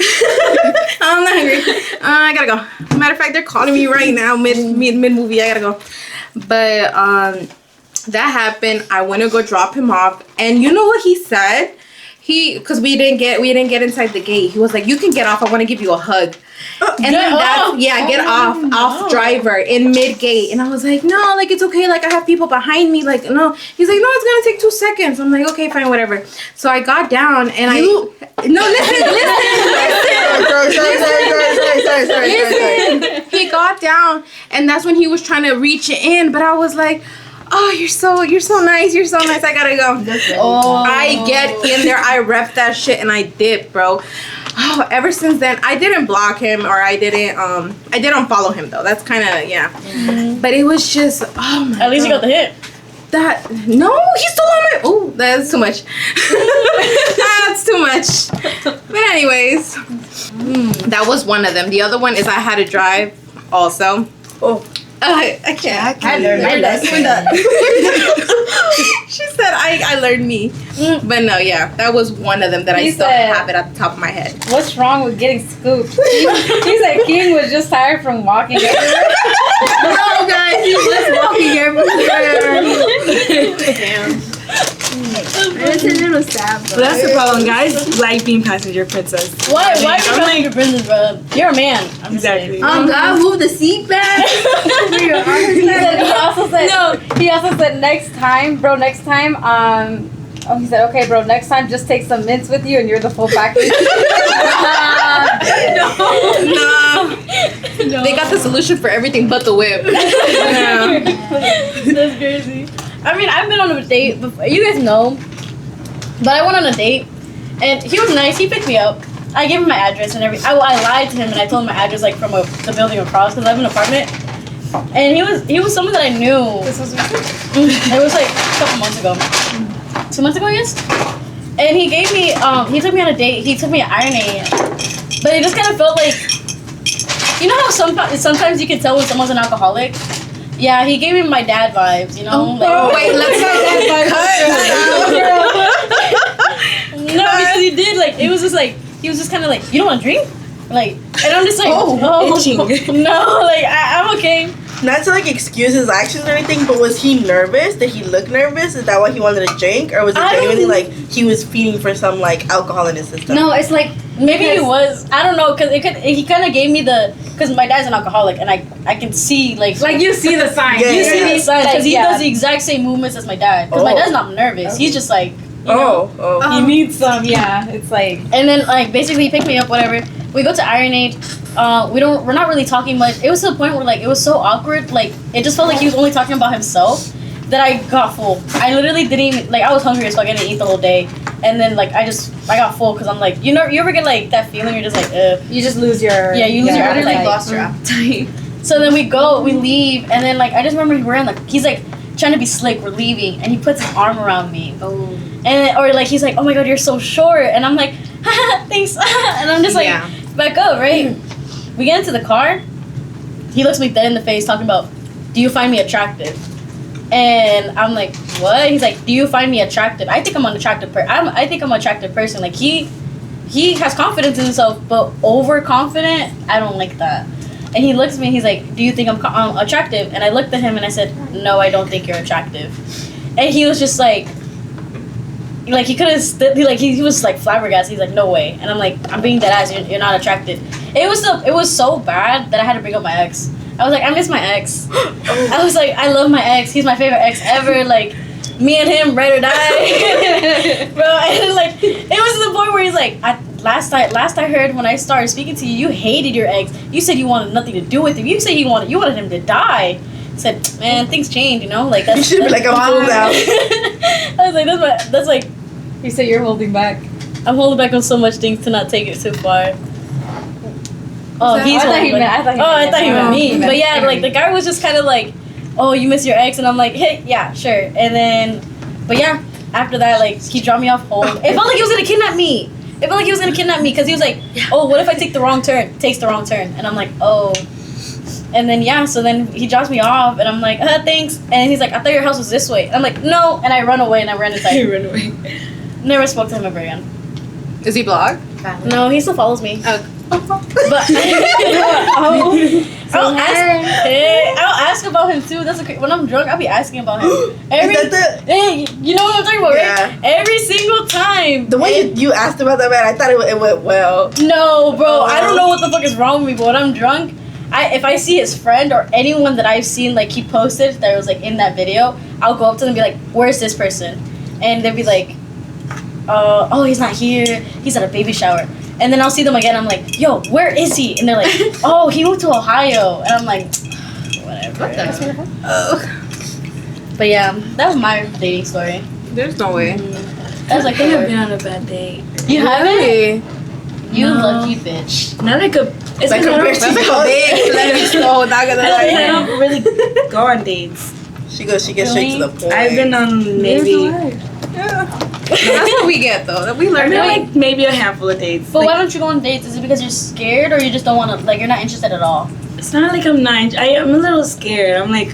I'm not hungry. I gotta go. Matter of fact, they're calling me right now, mid movie. I gotta go. But that happened. I went to go drop him off, and you know what he said? Because we didn't get inside the gate. He was like, "You can get off. I want to give you a hug." And then get off driver in mid gate. And I was like, "No, like it's okay. Like I have people behind me. Like no." He's like, "No, it's gonna take 2 seconds." I'm like, "Okay, fine, whatever." So I got down and listen. He got down, and that's when he was trying to reach in, but I was like, oh, you're so nice. You're so nice. I gotta go. I get in there. I rep that shit and I dip, bro. Oh, ever since then, I didn't block him or I didn't unfollow him though. That's kind of, yeah. Mm-hmm. But it was just, oh my God. At least you got the hit. No, he's still on my, oh, that's too much. That's too much. But anyways, that was one of them. The other one is I had to drive also. Oh. I can't. I learned my lesson. She said I learned me. But no, yeah, that was one of them that I still have it at the top of my head. What's wrong with getting scooped? He said King was just tired from walking everywhere. No, guys, he was walking everywhere. Damn. It's a little sad, but that's the problem, guys. Like being passenger princess. Why are you passenger princess, bro? You're a man. Exactly. God, move the seat back. He also said next time, bro. Next time, he said, okay, bro. Next time, just take some mints with you, and you're the full package. No. They got the solution for everything but the whip. Yeah. That's crazy. I mean, I've been on a date before. You guys know. But I went on a date, and he was nice. He picked me up. I gave him my address and everything. I lied to him, and I told him my address, like, from the building across, because I have an apartment. And he was someone that I knew. This was recent? It was, like, a couple months ago. 2 months ago, I guess? And he gave me, he took me on a date. He took me ironing. But it just kind of felt like, you know how sometimes you can tell when someone's an alcoholic? Yeah, he gave me my dad vibes, you know? Wait, let's not dad vibes. No, because he did, like, it was just like, he was just kind of like, you don't want to drink? Like, and I'm just like, itching. No, like, I'm okay. Not to, like, excuse his actions or anything, but was he nervous? Did he look nervous? Is that why he wanted to drink? Or was it genuinely, like, he was feeding for some, like, alcohol in his system? No, it's like, maybe he was. I don't know, because he kind of gave me because my dad's an alcoholic, and I can see, like you see the signs. You see the signs, because he does the exact same movements as my dad. Because my dad's not nervous. He's just like, you know, he needs some, it's like. And then, like, basically he picked me up, whatever. We go to Ironade. We're not really talking much. It was to the point where, like, it was so awkward. Like, it just felt like he was only talking about himself that I got full. I literally didn't even, like, I was hungry as fuck. I didn't eat the whole day. And then, like, I got full because I'm like, you ever get, like, that feeling you're just like, ugh. You just lose your... Yeah, you lose your appetite. Literally lost your appetite. So then we leave, and then, like, I just remember we're in, like, he's, like, trying to be slick, we're leaving, and he puts his arm around me. Oh. And, or, like, he's like, oh my God, you're so short. And I'm like, thanks. And I'm just like, back up, right? We get into the car. He looks me dead in the face talking about, do you find me attractive? And I'm like, what? He's like, do you find me attractive? I think I'm an attractive person. I think I'm an attractive person. Like, he has confidence in himself, but overconfident, I don't like that. And he looks at me and he's like, do you think I'm attractive? And I looked at him and I said, no, I don't think you're attractive. And he was just like he could have, he was like flabbergasted. He's like, no way. And I'm like, I'm being dead ass. You're not attractive. It was so bad that I had to bring up my ex. I was like, I miss my ex. I was like, I love my ex. He's my favorite ex ever. Like, me and him, ride or die. Bro, and like, it was to the point where he's like, last I heard when I started speaking to you, you hated your ex. You said you wanted nothing to do with him. You said you wanted him to die. said, man, things change, you know? Like, that's... You should be like, I'm cool now. I was like, that's like... You said you're holding back. I'm holding back on so much things to not take it too far. Oh, he's holding back. I thought he meant me. But yeah, like, the guy was just kind of like, oh, you miss your ex? And I'm like, hey, yeah, sure. And then, but yeah, after that, like, he dropped me off home. It felt like he was going to kidnap me. Because he was like, oh, what if I take the wrong turn? Takes the wrong turn. And I'm like, oh. And then, yeah, so then he drops me off, and I'm like, thanks. And he's like, I thought your house was this way. I'm like, no. And I run away, and I ran inside. You run away. Never spoke to him ever again. Is he blocked? No, he still follows me. Oh. But I'll ask about him too. When I'm drunk, I'll be asking about him. Hey, you know what I'm talking about, right? Every single time. The way you asked about that man, I thought it went well. No, bro, I don't know what the fuck is wrong with me. But when I'm drunk, if I see his friend or anyone that I've seen, like, he posted that was like in that video, I'll go up to them and be like, "Where's this person?" And they'll be like, "Oh, he's not here. He's at a baby shower." And then I'll see them again. I'm like, "Yo, where is he?" And they're like, "Oh, he moved to Ohio." And I'm like, whatever. But yeah, that was my dating story. There's no way. That was like I haven't been on a bad date. You haven't? You No. lucky bitch. Not like a. It's Like like compared to yours. I don't really go on dates. She gets straight to the point. I've been on maybe. That's what we get though. That we I've learned. been like maybe a handful of dates. But Like, why don't you go on dates? Is it because you're scared or you just don't want to, like, you're not interested at all? it's not like I'm not. I'm a little scared. I'm like,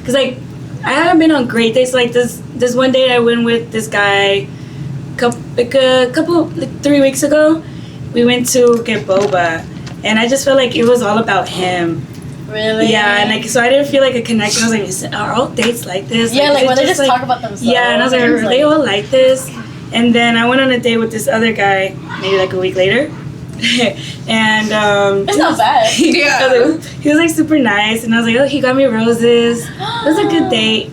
cause like I haven't been on great dates. Like this one date I went with this guy, like 3 weeks ago. We went to get boba, and I just felt like it was all about him. Really? Yeah, and like so I didn't feel like a connection. I was like, are all dates like this? Yeah, like is where it they just like, talk about themselves. Yeah, and I was like, are they all like this? And then I went on a date with this other guy, maybe like a week later. And It's not bad. Yeah. He was like super nice, and I was like, oh, he got me roses. It was a good date.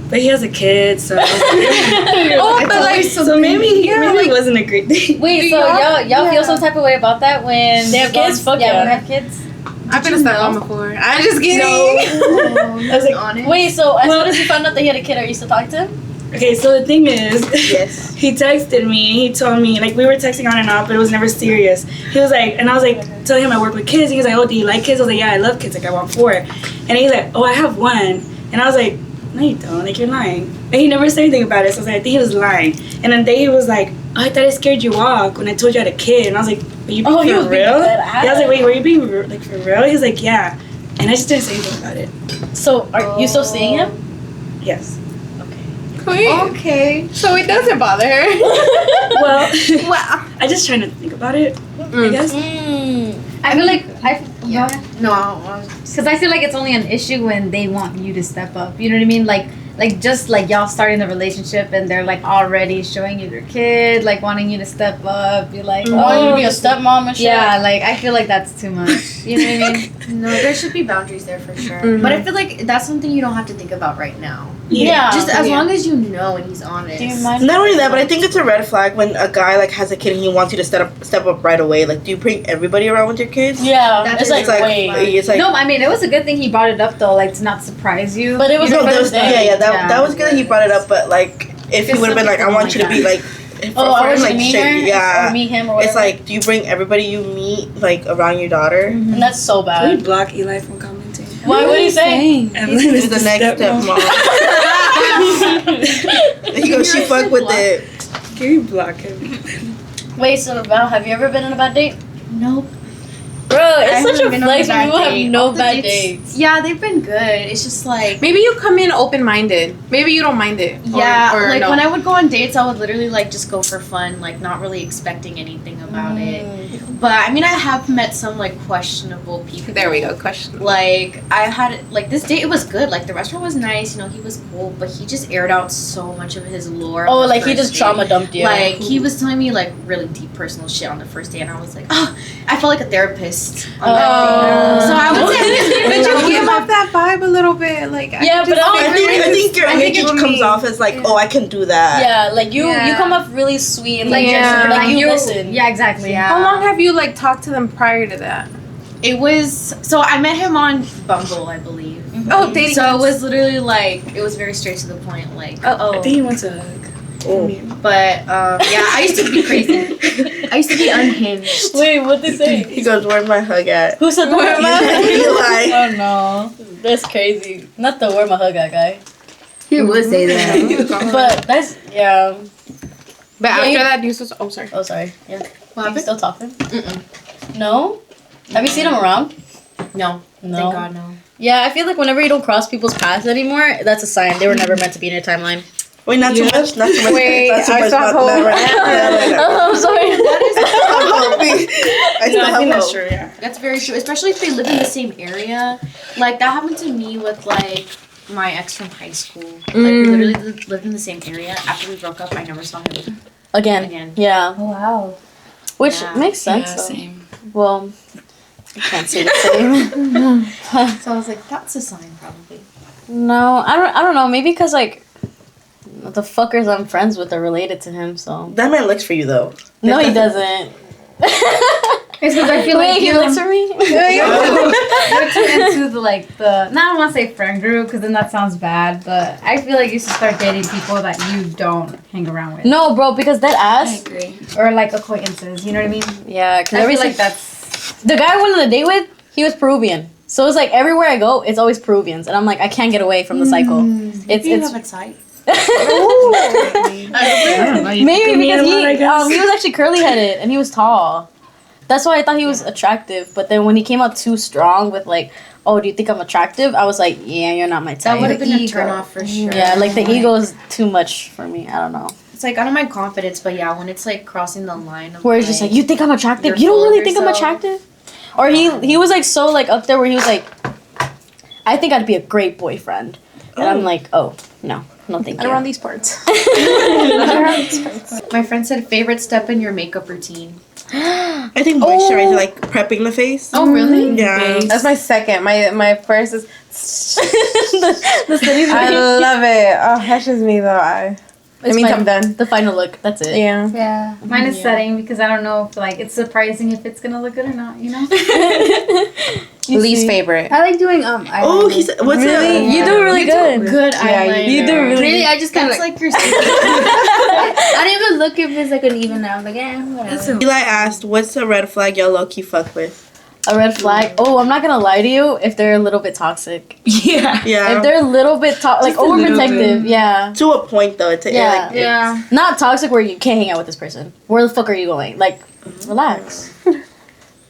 But he has a kid, so. Oh, but like, so maybe it wasn't a great date. Wait, so y'all feel some type of way about that when They have kids? Fuck yeah, yeah. when they have kids? I've been a stepmom before. I'm just kidding. I was like, Wait, so as soon as you found out that he had a kid, are you still talking to him? okay, so the thing is, Yes. he texted me and he told me, like, we were texting on and off, but it was never serious. He was like, and I was like, telling him I work with kids. He was like, oh, do you like kids? I was like, yeah, I love kids. Like, I want 4. And he's like, oh, I have 1. And I was like, no, you don't. Like, you're lying. And he never said anything about it. So I was like, I think he was lying. And then he was like, oh, I thought I scared you off when I told you I had a kid. And I was like, were you being he for was being real? a dead Yeah, I was like, wait, were you being like for real? He was like, yeah. And I just didn't say anything about it. So are you still seeing him? Yes. Okay. So it doesn't bother her. Well, Wow. I just trying to think about it, I guess. I feel like No, because I feel like it's only an issue when they want you to step up. You know what I mean? Like just like y'all starting the relationship and they're like already showing you their kid, like wanting you to step up. You're like, Oh, you be a stepmom and shit? yeah, like I feel like that's too much. You know what I mean? no, there should be boundaries there for sure. But I feel like that's something you don't have to think about right now. Yeah. Just as long as you know and he's honest. Do you mind? Not only that, but I think it's a red flag when a guy like has a kid and he wants you to step up right away. Like, do you bring everybody around with your kids? Yeah, That it's is like, It's like, wait. it's like No, I mean it was a good thing he brought it up though, like to not surprise you. But it was no, the that first was, day. that was good that he brought it up. But like, if he Because would have been like, I some want you to people be don't like, if Oh, I want you to meet her? yeah. Or meet him or whatever. It's like, do you bring everybody you meet like around your daughter? And that's so Can we bad. block Eli from commenting? Why? What are you saying? Evelyn Is the next stepmom. He goes, she fuck with it. Can we block him? Wait, so Val, have you ever been on a bad date? Nope. Bro, it's I such a haven't been on flex a when bad people have date. no All the bad dates- dates. Yeah, they've been good. It's just like Maybe you come in open-minded. Maybe you don't mind it. yeah, Or like no. when I would go on dates, I would literally like just go for fun, like not really expecting anything about it. But I mean, I have met some like questionable people. There we go. Question. Like I had like this date, it was good. Like the restaurant was nice, you know, he was cool, but he just aired out so much of his lore. Oh, on the like he first just date. trauma dumped you. Like he was telling me like really deep personal shit on the first day, and I was like, oh, I felt like a therapist. On that date. So I would say, But you give off that vibe a little bit, like Yeah, but I think your energy it's comes me. off as like, oh, I can do that. yeah, like you Yeah. come off really sweet and like Yeah. genuine, like you you listen. Yeah, exactly. How long have you like talked to them prior to that? It was so I met him on Bumble, I believe. Oh, dating. So it was literally like it was very straight to the point, like I think he wants a hug. But yeah, I used to be crazy. I used to be unhinged. Wait, what they say? He goes, "Where's my hug at?" Who said the word my hug? Eli. Oh no, that's crazy. Not the word my hug at guy. He would say that. But that's yeah. But Yeah, after you- that, you was oh sorry. Oh sorry. Yeah. What Are you happened? still talking? No. Have you seen him around? No, No. thank God, no. Yeah, I feel like whenever you don't cross people's paths anymore, that's a sign they were never meant to be in your timeline. Wait, not too much. Not too much. Wait, not too I much. still have Not, hope. not right now. Oh, I'm sorry. I still I have think that's hope. true. Yeah. That's very true, especially if they live in the same area. Like that happened to me with like my ex from high school. Like we literally lived in the same area. After we broke up, I never saw him. Again. Yeah. Oh wow. Which Yeah. makes sense. Yeah, though. same. Well, I can't say the same. So I was like, that's a sign, probably. No, I don't know. Maybe because like the fuckers I'm friends with are related to him. So That man looks for you though. no, he doesn't. It's because I feel Wait, like he looks for me. you're too into the like the. Now I don't want to say friend group because then that sounds bad, but I feel like you should start dating people that you don't hang around with. No, bro, because that I ass. agree. Or like acquaintances. You know what I mean? Yeah, because I feel like that's. the guy I went on a date with, he was Peruvian. So it's like everywhere I go, it's always Peruvians, and I'm like, I can't get away from the cycle. It's You have a type. maybe Me because and one, I guess. he was actually curly headed and he was tall. That's why I thought he was attractive. But then when he came out too strong with like, oh, do you think I'm attractive? I was like, yeah, you're not my That type. would have been a Ego. turn off for sure. Yeah, like the ego is too much for me. I don't know. It's like I don't mind confidence, but yeah, when it's like crossing the line of Where it's just like, you think I'm attractive? you're You don't full of really think I'm yourself. attractive? Or he was like so like up there where he was like, I think I'd be a great boyfriend. And I'm like, oh, no, thank you. Around these parts. My friend said favorite step in your makeup routine. I think moisturizer, like prepping the face. Oh really? Yeah. That's my second. My first is. the city's I love it. Oh, that's just me though. It means I'm done. The final look, that's it. Yeah. Yeah. Mine is setting because I don't know if like it's surprising if it's gonna look good or not. You know. Least favorite. I like doing Oh, eyeliner. he's what's Really? it? You do really good. Good Yeah, eyeliner. you do really Really, I just kind of That's like. like your I don't even look if it's like an even out. I'm like, whatever. Eli asked, "What's a red flag y'all low key fuck with?" A red flag. Oh, I'm not gonna lie to you. If they're a little bit toxic, Yeah. Yeah. if they're a little bit like Just a little overprotective, yeah. To a point though. Yeah. Yeah. Not toxic where you can't hang out with this person. Where the fuck are you going? Like, relax.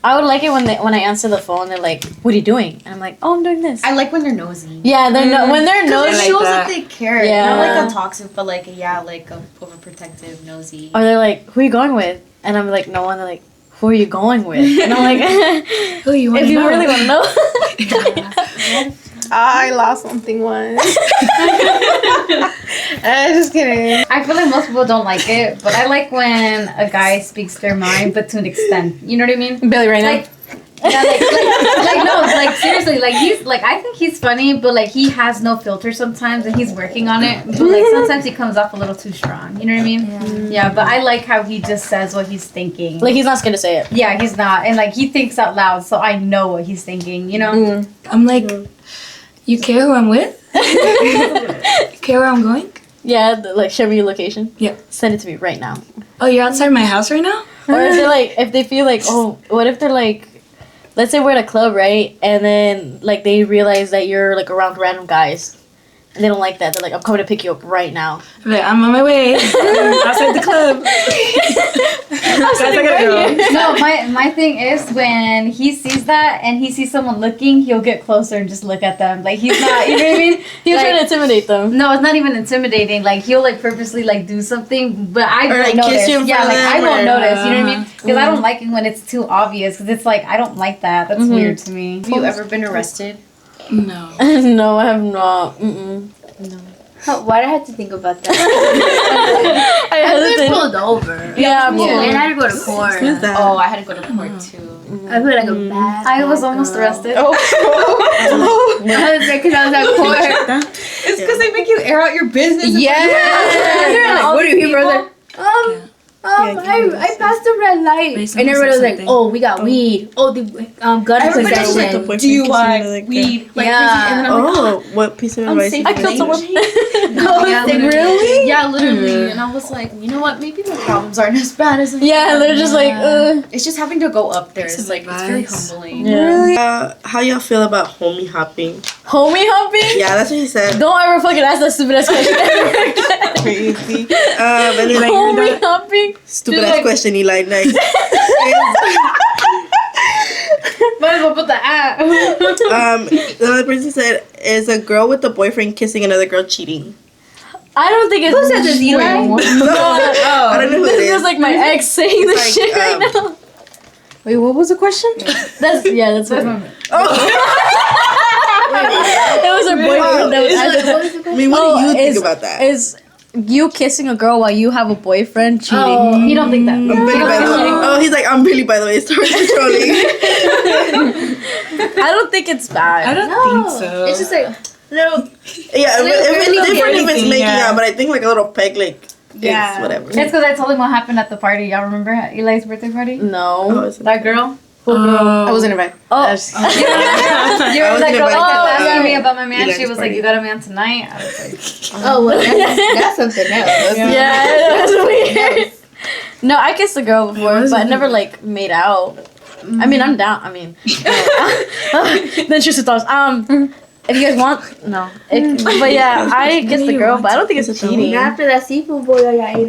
I would like it when I answer the phone. They're like, "What are you doing?" And I'm like, "Oh, I'm doing this." I like when they're nosy. Yeah, they're when they're Because nosy, it shows that. that they care. Yeah. Not like a toxic, but like like a overprotective, nosy. or they're like, "Who are you going with?" And I'm like, "No one." They're like, "Who are you going with?" And I'm like, Who you want "If to you know? really want to know." I lost something once. Just kidding. I feel like most people don't like it, but I like when a guy speaks their mind, but to an extent. You know what I mean? Billy right now. Like, yeah, like no, like seriously, like he's like I think he's funny, but like he has no filter sometimes, and he's working on it. But like sometimes he comes off a little too strong. You know what I mean? Yeah. But I like how he just says what he's thinking. Like he's not scared to say it. Yeah, he's not, and like he thinks out loud, so I know what he's thinking. You know? I'm like, you care who I'm with? You care where I'm going? Yeah, like show me your location. Yeah. Send it to me right now. Oh, you're outside my house right now? Or if they're like, if they feel like, oh, what if they're like, let's say we're at a club, right? And then like they realize that you're like around random guys. And they don't like that. They're like, I'm coming to pick you up right now. I'm like, I'm on my way. Outside the club. Guys, I gotta go. No, my thing is when he sees that and he sees someone looking, he'll get closer and just look at them. Like he's not, you know what I mean? He's Like, trying to intimidate them. No, it's not even intimidating. Like he'll like purposely like do something, but I Or, don't like, notice. kiss you in Yeah, front of like I them, won't or- notice. You know what I mean? Because I don't like it when it's too obvious. Because it's like I don't like that. That's weird to me. Have you ever been arrested? No. No, I have not. Mm-mm. Why did I have to think about that? I I've been hesitated. pulled over. Yeah, And I had to go to court. Who's that? Oh, I had to go to court too. I feel like a bad. I was bad almost girl. arrested. I was like, because I was at court. It's because they make you air out your business. Yeah. Like, what are you, brother? I passed the red light, Wait, and everybody was like, something. "Oh, we got weed. Oh, the gun Everybody was like, possession." the DUI, weed. Like, Yeah. and then I'm like, Oh, what piece of advice? safe I did killed you someone. Yeah, really? Yeah, literally. And I was like, you know what? Maybe the problems aren't as bad as I Yeah, thought. they're just like, It's just having to go up there. It's like it's very advice. humbling. yeah. How y'all feel about homie hopping? Homie humping? Yeah, that's what he said. Don't ever fucking ask that stupid ass question. Crazy. And then Homie humping? stupid ass question, Eli. Next. Might as well put the at. The other person said, "Is a girl with a boyfriend kissing another girl cheating?" I don't think it's. Who said this, Eli? I don't know who it This is. is like my ex saying this Like, shit right now. Wait, what was the question? That's what. It was her boyfriend that was asking. I mean, what do you think about that? Is you kissing a girl while you have a boyfriend cheating? Oh, you don't think that? I'm really by the way. Oh, he's like, I'm really by the way. Start controlling. I don't think it's bad. I don't think so. It's just like No. Yeah, if it's different if it's making out, but I think like a little peg, like, it's whatever. It's because I told him what happened at the party. Y'all remember at Eli's birthday party? No. Oh, is it? That girl? I wasn't invited. Oh. You I were was that girl invited that kept to, asking me about my man. Eli's She was party. like, "You got a man tonight?" I was like, oh well, that's something else. Yeah, it was weird. No, I kissed a girl before, but I never like made out. I mean, I'm down. I mean, the intrusive thoughts. If you guys want, no. But yeah, I kissed a girl, but I don't think it's cheating. After that seafood boil I ate.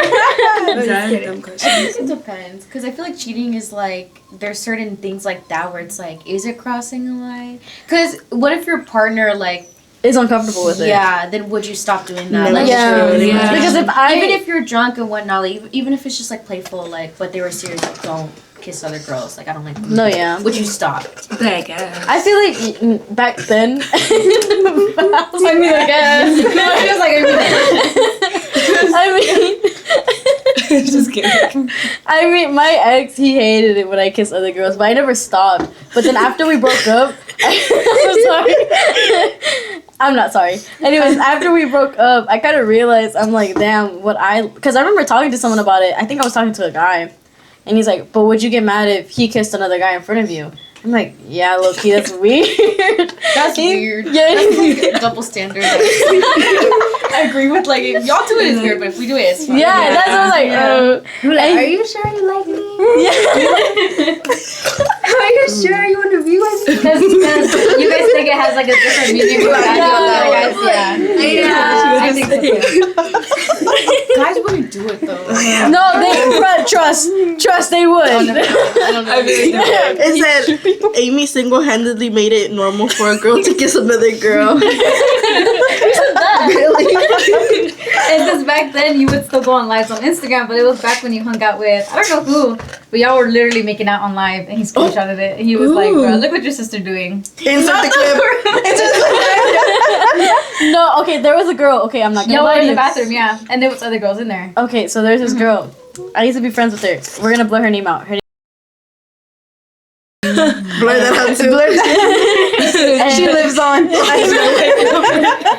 Dumb question. I guess it depends, because I feel like cheating is like there's certain things like that where it's like, is it crossing a line? Because what if your partner like Is uncomfortable with it. yeah, then would you stop doing that? No, Like, Yeah. Yeah. Because if even if you're drunk and whatnot, like, even if it's just like playful, like, but they were serious, like, don't kiss other girls. Like, I don't like. No, yeah. Would you stop? I guess. I feel like back then. "I mean, I guess." No, she was like, I mean, Just kidding. I mean, my ex, he hated it when I kissed other girls, but I never stopped. But then after we broke up, I'm sorry. I'm not sorry. Anyways, after we broke up, I kind of realized, I'm like, damn, because I remember talking to someone about it. I think I was talking to a guy, and he's like, but would you get mad if he kissed another guy in front of you? I'm like, yeah, low-key, that's weird. That's weird. Yeah. That's like double standard. I agree with like if y'all do it is weird, but if we do it, it's fine. Yeah, that's what I was like, Are you sure you like me? yeah. Are you sure you want to be with me? because you guys think it has like a different meaning for guys. Yeah, I think so too. Guys wouldn't do it though. No, trust, they would. I don't know. It said Amy single-handedly made it normal for a girl to kiss another girl. And because back then you would still go on lives on Instagram, but it was back when you hung out with I don't know who, but y'all were literally making out on live, and he screenshotted it, and he was like, "Bro, look what your sister doing." Insert the clip. No, okay, there was a girl. Okay, I'm not gonna Y'all lie were to in the you. bathroom, yeah, and there was other girls in there. Okay, so there's this girl. I used to be friends with her. We're gonna blur her name out. Her name. Blur that out too. She lives on.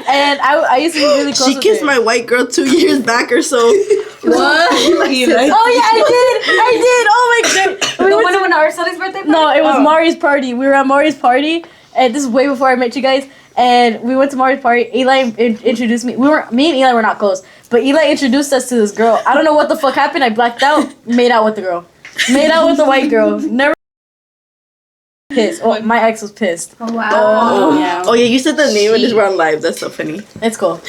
And I used to be really close She with kissed her. my white girl 2 years back or so. He likes Oh yeah, I did. Oh my god. The one when our Sully's birthday party? No, it was Mari's party. We were at Mari's party, and this is way before I met you guys. And we went to Mari's party. Eli introduced me. Me and Eli were not close, but Eli introduced us to this girl. I don't know what the fuck happened. I blacked out. Made out with the girl. Made out with the white girl. Never. Pissed. Oh, my ex was pissed. Oh wow. Oh yeah. Oh yeah, you said the name and just we're on live. That's so funny. It's cool.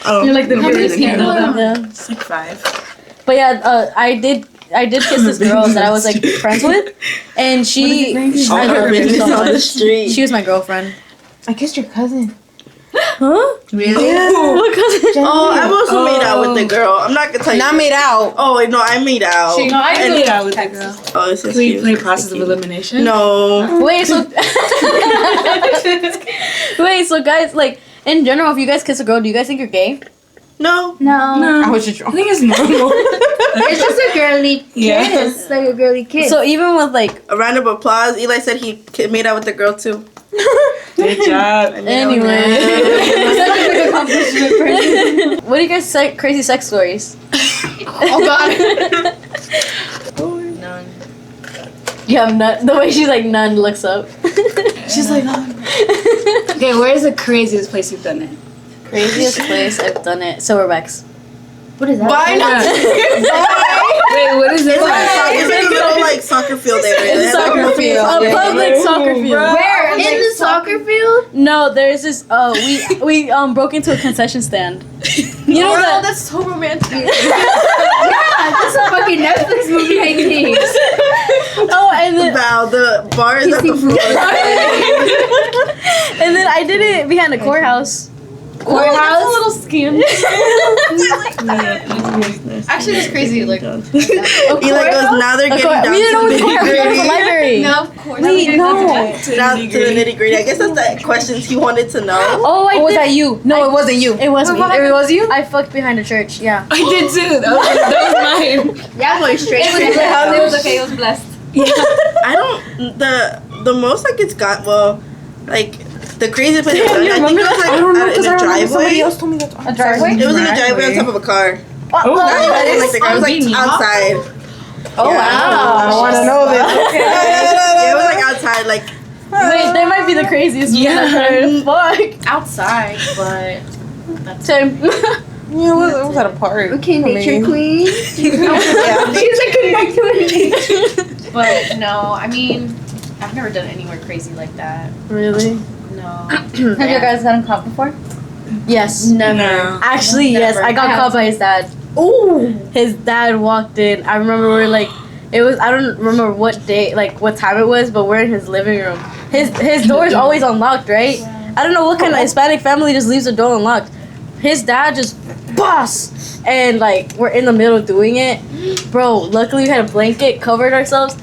Oh, You're like the weirdest people people. Yeah. It's like 5. But yeah, I did kiss this girl that I was like friends with, and she. all I her love her business so on the much. street. She was my girlfriend. I kissed your cousin. Huh? Really? What cousin? Oh, I've also made out with the girl. I'm not gonna tell you. Not made out. Oh wait, no, I made out. No, I And- made out with the girl. Oh, it's Can we play process of elimination? No. Wait, so guys, like in general, if you guys kiss a girl, do you guys think you're gay? No. I was just I drunk. think it's normal. It's just a girly kiss. Yeah. It's like a girly kiss. So even with like A round of applause. Eli said he made out with the girl too. Good job. anyway, accomplishment person. What are you guys' crazy sex stories? Oh God. None. You have none. The way she's like none looks up. She's like, okay, where's the craziest place you've done it? Craziest place I've done it. Silverbacks. What is that? Why not? Wait, what is it? It's like a little like soccer field area. Soccer field. A public soccer field. Where? In the soccer field? No, there's this. We broke into a concession stand. You know that? that's so romantic. Yeah, that's a fucking Netflix movie, I think. Oh, and then Wow, the bar is at the floor. and then I did it behind a courthouse. Courthouse. That's a little skin. Actually, it's crazy. Like, Eli goes, now they're getting down We didn't know to it the was courthouse. We thought it was a nitty-gritty. library. No, of course. Wait, no. Down to the nitty-gritty. I guess that's the questions he wanted to know. Oh, I Or was did. that you? No, it wasn't you. It was me. It was you? I fucked behind a church. Yeah. I did too. That was mine. Yeah, I'm going straight. It was blessed. It was okay. It was blessed. I don't, the most like it's got, well, like, the craziest place I've done, I think it was like I don't know in because a I remember somebody driveway. else told me that. A driveway? It was in a driveway on top of a car. Oh, Not even like the car, it was like outside. Oh, Yeah. wow. I want to know this. Yeah, it was like outside, like, Wait, that might be the craziest one I've heard. Fuck. outside, but Same. Yeah, it was at a park. Okay, for nature me. queen. She's like connected with nature. but no. I mean, I've never done anywhere crazy like that. Really? No. Have you guys gotten caught before? Yes. Never. Actually, yes. I got caught by his dad. Ooh. His dad walked in. I remember we were like, it was. I don't remember what day, like what time it was, but we're in his living room. His door is always unlocked, right? I don't know what kind of Hispanic family just leaves the door unlocked. His dad just boss, and like we're in the middle doing it, bro. Luckily we had a blanket, covered ourselves.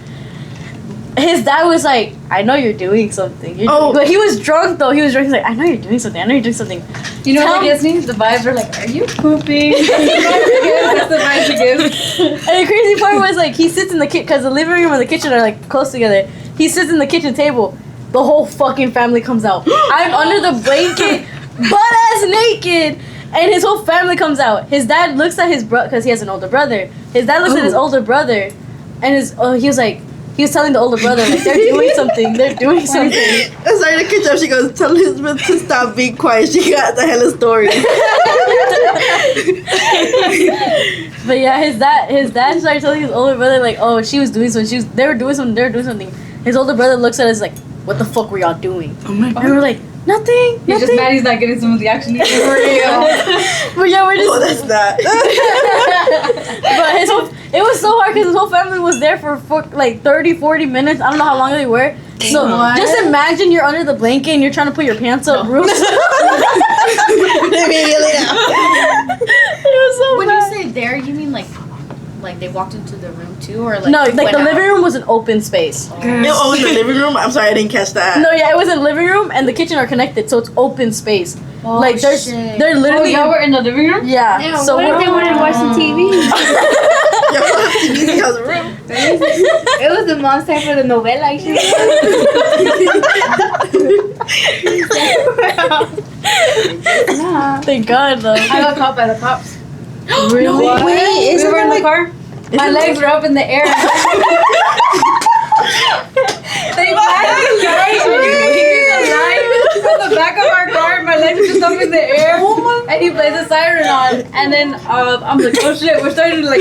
His dad was like, "I know you're doing something." But he was drunk though. He was drunk. He's like, "I know you're doing something. I know you're doing something." You know Tell what it gives me? The vibes are like, are you pooping? That's the vibes it gives. And the crazy part was like he sits in the kitchen because the living room and the kitchen are like close together. He sits in the kitchen table. The whole fucking family comes out. I'm under the blanket, butt ass naked, and his whole family comes out. His dad looks at his brother because he has an older brother. His dad looks at his older brother, and he was like. He was telling the older brother, like, they're doing something. They're doing something. I'm sorry to catch up. She goes, tell Elizabeth to stop being quiet. She got the hella story. But yeah, his dad started telling his older brother, like, oh, she was doing something. They were doing something. His older brother looks at us like, what the fuck were y'all doing? Oh my And god. we're like, nothing. He's just mad he's not getting some of the action he's doing. But yeah, we're just. Oh, that's that. But it was so hard because his whole family was there for like 30, 40 minutes. I don't know how long they were. So just imagine you're under the blanket and you're trying to put your pants up, Bruce. Immediately now. It was so When bad. you say there, you mean like they walked into the room too, or like No, like went the out? living room was an open space. Oh, in the living room? I'm sorry, I didn't catch that. No, yeah, it was a living room and the kitchen are connected, so it's open space. Oh, like they're Oh, literally y'all were in the living room? yeah. Yeah, So what if they wanted to watch some TV? Y'all have TV in y'all's room. It was the mom's time for the novela, actually. Thank God though. I got caught by the cops. Really? Wait, we were in the car. My legs were up in the air. They flashed the light. From the back of our car, my legs were just up in the air. And he plays a siren on. And then I'm like, oh shit, we're starting to like.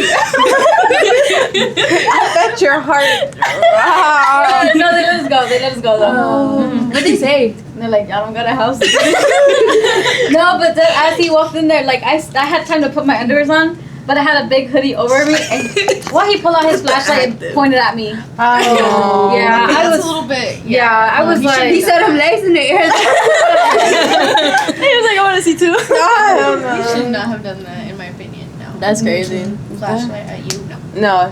That's your heart. No, they let us go. They let us go though. What'd they say? And they're like, y'all don't got a house. No, but then as he walked in there, like I had time to put my underwears on. But I had a big hoodie over me, and while he pulled out his flashlight and pointed at me. Oh. Yeah, I That's was a little bit. Yeah, I was like. He said, "I'm legs in the air." He was like, I want to see too. You should not have done that, in my opinion. No. That's crazy. Flashlight at you. No. No.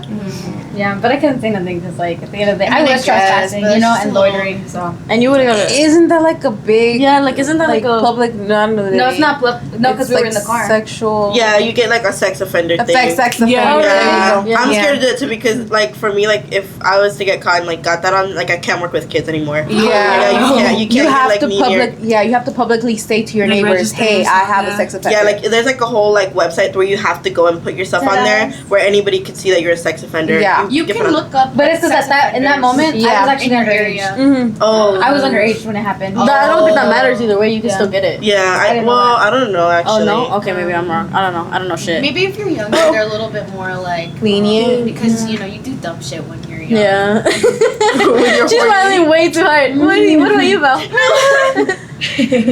Yeah, but I couldn't say nothing because, like, at the end of the day, I I mean, was I guess, trespassing, but you know, it's and a little- loitering. So And you would have got Isn't that like a big, yeah, like isn't that like a public non-nudity? no, it's not No, 'cause it's we were like in the car. Sexual. Yeah, you get like a sex offender thing. Sex offender. Yeah. Yeah. Yeah. I'm Yeah. scared of it too because like for me like if I was to get caught and like got that on like I can't work with kids anymore. Yeah. Yeah, you can't get, have like, to me near- you have to publicly say to your Like, neighbors, register hey, I have a yourself, sex offender. Yeah, like there's like a whole like website where you have to go and put yourself on there where anybody could see that you're a sex offender. Yeah. You get can put on- look up. But it's because at that in that moment, I Yeah. was actually in your underage. area. Mm-hmm. Oh, I was underage when it happened. I don't think that matters either way. You can still get it. Yeah, I didn't know well, that. I don't know Oh actually. no? Okay, maybe I'm wrong. I don't know shit. Maybe if you're younger, they're a little bit more like Lenient. because you know you do dumb shit when you're young. Yeah. you're She's 40. smiling way too hard. What about you, Val?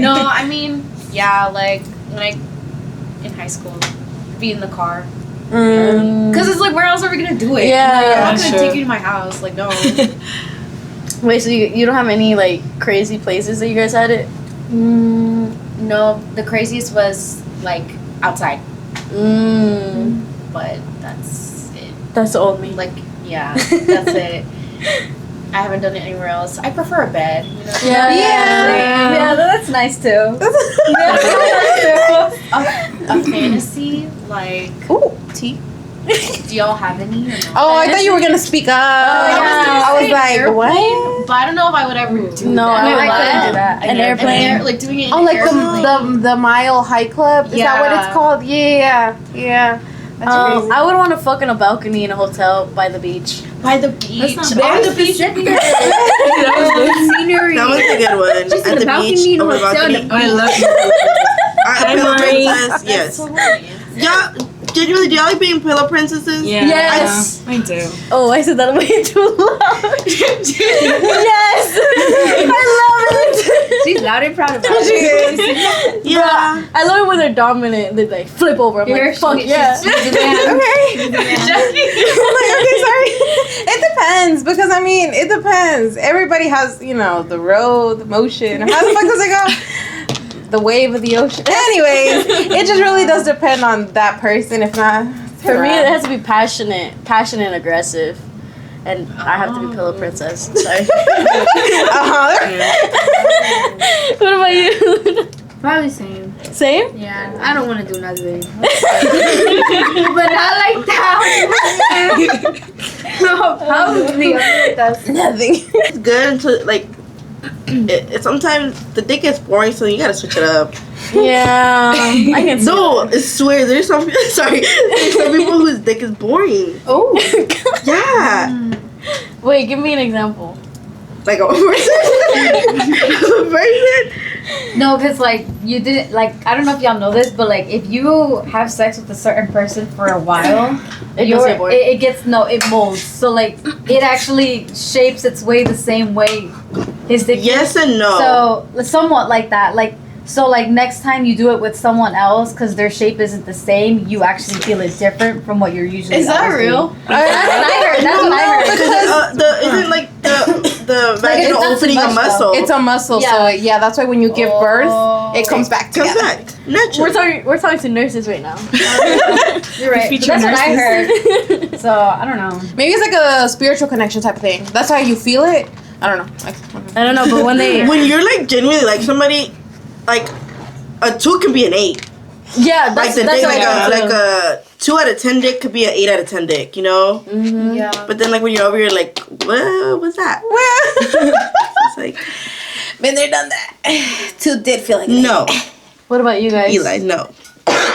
No, I mean, yeah, like when I in high school, be in the car. Cause it's like, where else are we gonna do it? Yeah, Like, I'm yeah, not gonna sure. take you to my house. Like, no. Wait, so you don't have any like crazy places that you guys had it? No, the craziest was like outside, but that's it. That's the only. Like, yeah, that's it. I haven't done it anywhere else. I prefer a bed. You know? Yeah, that's nice too. A fantasy, like, Ooh, tea. do y'all have any or no? Oh, I thought you were gonna speak up. I was like, what? But I don't know if I would ever do No, that. I would I like couldn't do that. an airplane. Like doing it in Oh, an like airplane. the Mile High Club? Is that what it's Yeah. called? Yeah. That's crazy. I would want to fuck in a balcony in a hotel by the beach. By the beach. That's On not the beach. Scenery. That was a good one. Just At in the a balcony beach, in a over the hotel. balcony. I love Pillow Marie. princess, yes. Hilarious. Y'all, genuinely, do y'all like being pillow princesses? Yeah. Yes. I do. Oh, I said that way too loud. Yes. I love it. She's loud and proud about it. Yeah. I love it when they're dominant. They like flip over. I'm You're like, fuck she's- yeah. she's the man. Okay. I'm like, okay, sorry. It depends because I mean, it depends. Everybody has, the road, the motion. How the fuck does it go? The wave of the ocean. Anyways, it just really does depend on that person. If not, For me, it has to be passionate and aggressive. And I have to be pillow princess. Sorry. What about you? Probably same. Same? Yeah, I don't want to do nothing. But not like that. No, probably. That's nothing. It's good until like it sometimes the dick gets boring, so you gotta switch it up. Yeah. I can see No, I swear there's some there's some people whose dick is boring. Oh. Yeah, Wait, give me an example. like a person. A person. No, because like you didn't like. I don't know if y'all know this, but like if you have sex with a certain person for a while, It does get boring. it gets it molds. So like it actually shapes its way the same way his dick. Yes and no. So somewhat like that. So next time you do it with someone else, because their shape isn't the same, you actually feel it different from what you're usually. Is that always real? doing. That's what I heard. That's what I heard. Because isn't like the vaginal not too opening much, a muscle? It's a muscle, so Yeah. that's why when you give birth, it comes back comes together. back naturally. We're talking to nurses right now. You're right. But feature that's what I nurses. heard. So I don't know. Maybe it's like a spiritual connection type of thing. That's how you feel it. I don't know. I don't know, but when they When you're like genuinely like somebody, like a 2 can be an 8. yeah, Like that's the dick, what like a 2 out of 10 dick could be an 8 out of 10 dick, you know? Yeah. But then like when you're over here, like, what was that? It's like, Been there, done that. 2 did feel like no, What about you guys? Eli, no.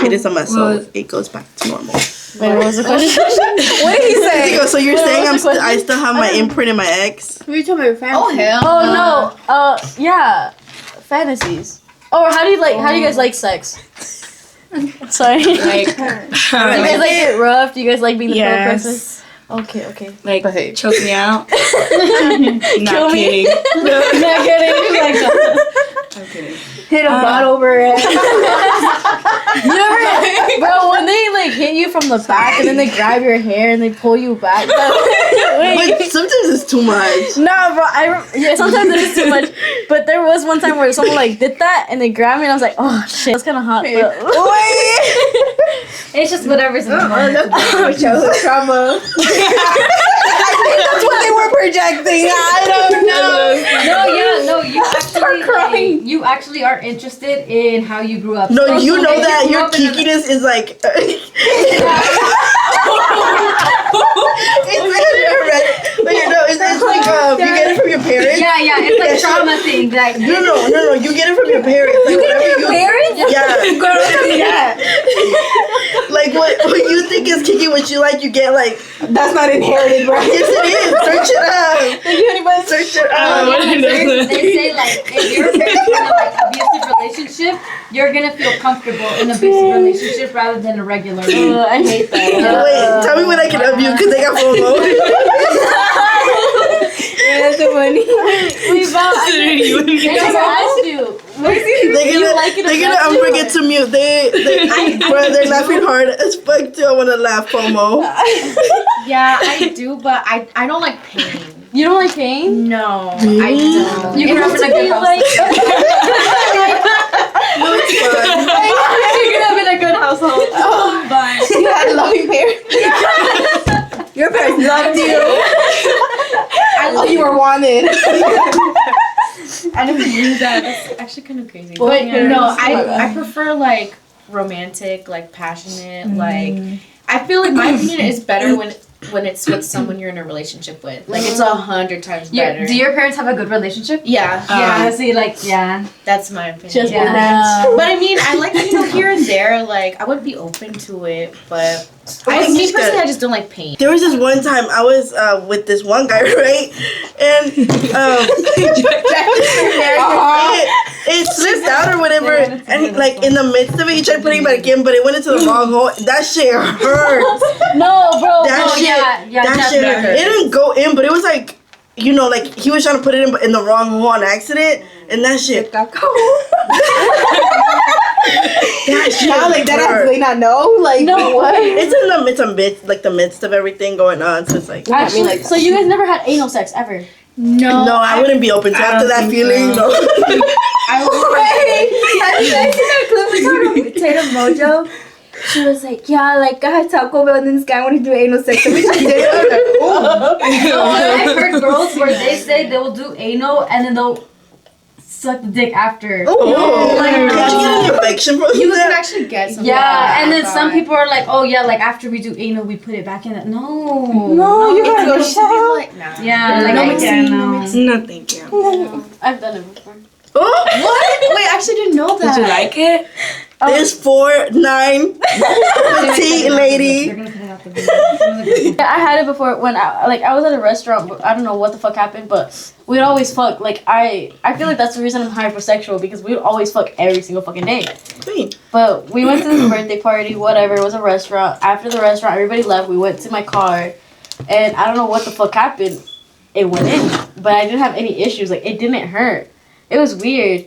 It is a muscle. Well- It goes back to normal. Wait, what was the question? What did he say? So you're What saying was the I still have my imprint in my ex? what are you talking about? Your family? Oh hell. Oh no. Yeah. Fantasies. Or how do you guys like sex? Sorry. Like, Do you guys like it rough? Do you guys like being the pillow yes. princess? Okay. Like, But- choke me out. Kill Not me. kidding. Not kidding. I'm kidding. Hit a bottle over it. You ever, bro, when they like hit you from the back and then they grab your hair and they pull you back. Wait. But sometimes it's too much. No, bro. Yeah, sometimes it is too much. But there was one time where someone like did that and they grabbed me and I was like, oh shit, that's kind of hot. But, It's just whatever's in the moment. Childhood trauma. That's what they were projecting. I don't know. You actually are interested in how you grew up. No, So you know if that grew your up in a- geekiness is like. It's like you get it from your parents. Yeah, it's like trauma thing. Like No, you get it from your parents. Like, you get it from your parents? Yeah. Like what you think is kinky, what you like, you get like. That's not inherited, bro. Yes, it is. Search it up. Thank you, anybody. Search it Yeah, up. they say like if your parents in a like abusive relationship, you're gonna feel comfortable in an abusive relationship rather than a regular one. I hate that. Wait, tell me when I can up you because they got FOMO. That's so funny. I never asked you. They're gonna unforget to mute. They're laughing hard as fuck too. I wanna laugh, FOMO. Yeah, I do, but I don't like pain. You don't like pain? No, I don't. You grew up in a good house. No, it's fun. You grew up in a good household. You had loving parents. Your parents loved you. You were wanted. I never knew that. That's actually kind of crazy. But no, I prefer like romantic, like passionate, like I feel like my opinion is better when it's with someone you're in a relationship with. Like it's 100 times better. Do your parents have a good relationship? Yeah. That's my opinion. Just But I mean, I like here and there. Like I would be open to it, but me personally, I just don't like pain. There was this one time I was with this one guy, right? And it slipped out or whatever, and like in the midst of it, he tried putting it back in, but it went into the wrong hole. That shit hurt. No, bro. That shit, it didn't go in, but it was like, you know, like he was trying to put it in the wrong hole on accident, and that shit. That shit. Like that, how do they not know? Like No. what? It's in the midst of everything going on, so it's like. Actually, so you guys never had anal sex ever? No, No, I wouldn't be open to after that feeling. No. Have you guys seen that clip we saw on Tatum Mojo? She was like, yeah, like I had Taco Bell and then this guy wanted to do anal sex. So we just did it. I was like, oh. I've heard girls where they say they will do anal and then they'll suck the dick after. Oh, Like, did you get an infection from you can that? actually get some. Yeah, and then some people are like, oh yeah, like after we do anal, we put it back in it. No, you gotta go shower. Like, nah. Yeah, like I can't know. No, thank you. I've done it before. Oh, What? Wait, I actually didn't know that. Did you like it? there's 4'9" petite lady. They're gonna put it out the video. Yeah, I had it before when I was at a restaurant. But I don't know what the fuck happened, but we'd always fuck. Like I feel like that's the reason I'm hypersexual because we'd always fuck every single fucking day. Wait. But we went to this birthday party, whatever. It was a restaurant. After the restaurant, everybody left. We went to my car, and I don't know what the fuck happened. It went in, but I didn't have any issues. Like it didn't hurt. It was weird.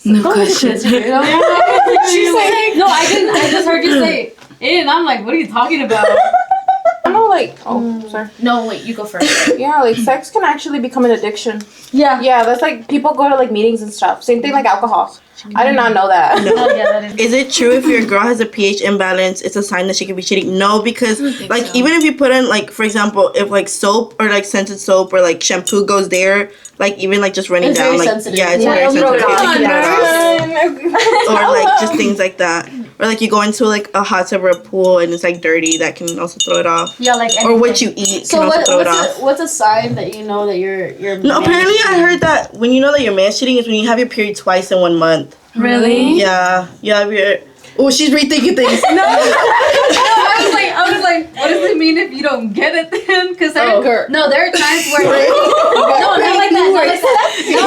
No question. She's like, no, I didn't. I just heard you say it, and I'm like, what are you talking about? I know, like, sorry. No, wait, you go first. Yeah, like sex can actually become an addiction. yeah. Yeah, that's like people go to like meetings and stuff. Same thing like alcohol. I did not know that. Oh, yeah, that is. Is it true if your girl has a pH imbalance, it's a sign that she could be cheating? No, because like even if you put in like, for example, if like soap or like scented soap or like shampoo goes there, like even like just running It's down, very like sensitive. yeah, it's Yeah, very sensitive. Come You on, can throw it off. man. Or like just things like that. Or like you go into like a hot tub or a pool and it's like dirty, that can also throw it off. Yeah, like Or what you eat So can also throw it off. what's a sign that you know that you're No, apparently I heard that when you know that you're man's cheating is when you have your period twice in 1 month. Really? Yeah, oh, she's rethinking things. I was like, what does it mean if you don't get it then? Because there are times where no, not like that. Not like that. No,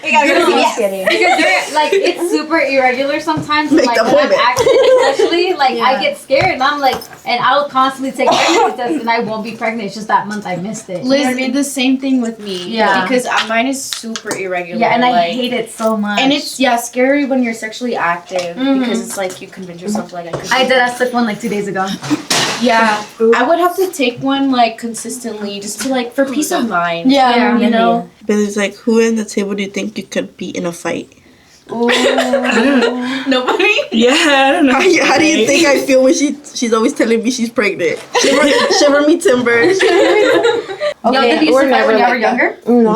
because they're like it's super irregular sometimes. Make Like the when I'm appointment. acting, especially like I get scared and I'm like, and I'll constantly take pregnancy tests and I won't be pregnant. It's just that month I missed it. Liz, You know what I mean? the same thing with me. Yeah. Because mine is super irregular. Yeah, and I like, hate it so much. And it's scary when you're sexually active because it's like you convince yourself like I could. I did. I took one like 2 days ago. Yeah, I would have to take one like consistently just to like for peace of mind. Yeah. you know. Billy's like, who in the table do you think you could beat in a fight? Nobody. Yeah, I don't know. How do you think I feel when she's always telling me she's pregnant? Shiver me timbers. Y'all did you used to fight when y'all were younger? No.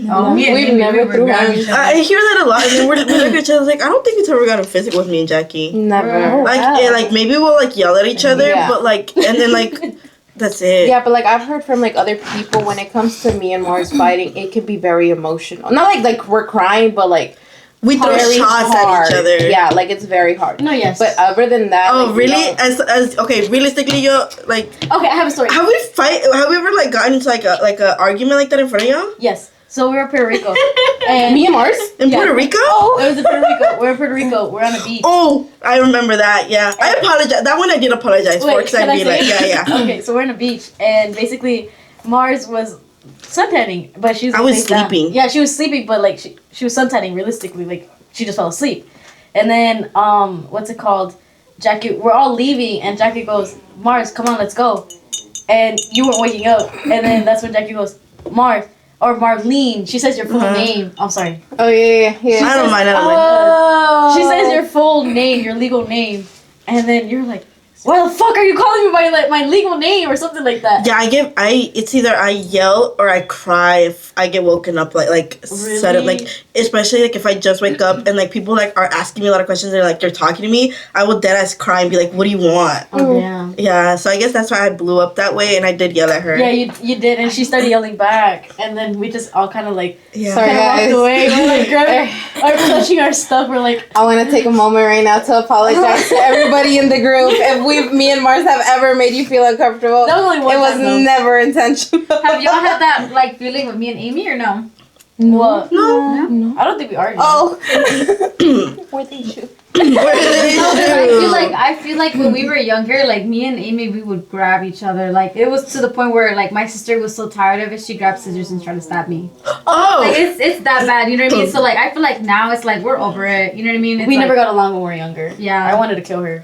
Oh, me and We've Amy, never we threw were grabbing hands. each other. I hear that a lot, and then we look at each other like, I don't think it's ever gotten physical with me and Jackie. Never. Like, yeah, like maybe we'll like yell at each other, Yeah. but like, and then like, that's it. Yeah, but like I've heard from like other people when it comes to me and Mars fighting, it can be very emotional. Not like we're crying, but like We throw very shots hard. at each other. Yeah, like it's very hard. No, yes. But other than that, Oh, like, we really? don't- As okay, realistically, yo, like, Okay, I have a story. have we ever like gotten into like a argument like that in front of y'all Yes. So we were in Puerto Rico. And me and Mars. in Puerto Rico? it was in Puerto Rico. We're in Puerto Rico. We're on a beach. Oh, I remember that. Yeah, I apologize. That one I did apologize for because can I'd I be say like, it? yeah. Okay, so we're on a beach, and basically Mars was suntanning, but she's I was sleeping. Yeah, she was sleeping, but like she was suntanning realistically, like she just fell asleep. And then what's it called? Jackie, we're all leaving, and Jackie goes, Mars, come on, let's go. And you weren't waking up, and then that's when Jackie goes, Mars or Marlene. She says your full name. I'm sorry. Oh yeah. I don't mind. I don't mind. Oh. She says your full name, your legal name, and then you're like, why the fuck are you calling me by like my legal name or something like that? Yeah, it's either I yell or I cry if I get woken up like Really? sudden, like especially like if I just wake up and like people like are asking me a lot of questions and like they're talking to me, I will dead ass cry and be like, what do you want? Oh damn. Yeah, so I guess that's why I blew up that way and I did yell at her. Yeah, you did, and she started yelling back, and then we just all kind of like Yeah. Sorry, kind of walked guys. away. We're like grabbing, or touching our stuff. We're like, I want to take a moment right now to apologize to everybody in the group if me and Mars have ever made you feel uncomfortable. That was only one It was time, though. never intentional. Have y'all had that like feeling with me and Amy or no? what? No. I don't think we argued. Oh. Where they shoot. Where did No, it 'cause shoot? I feel like when we were younger, like me and Amy, we would grab each other. Like it was to the point where like my sister was so tired of it, she grabbed scissors and tried to stab me. Like Oh, it's that bad, you know what I mean? So like I feel like now it's like we're over it, you know what I mean? It's We like, never got along when we were younger. Yeah. I wanted to kill her.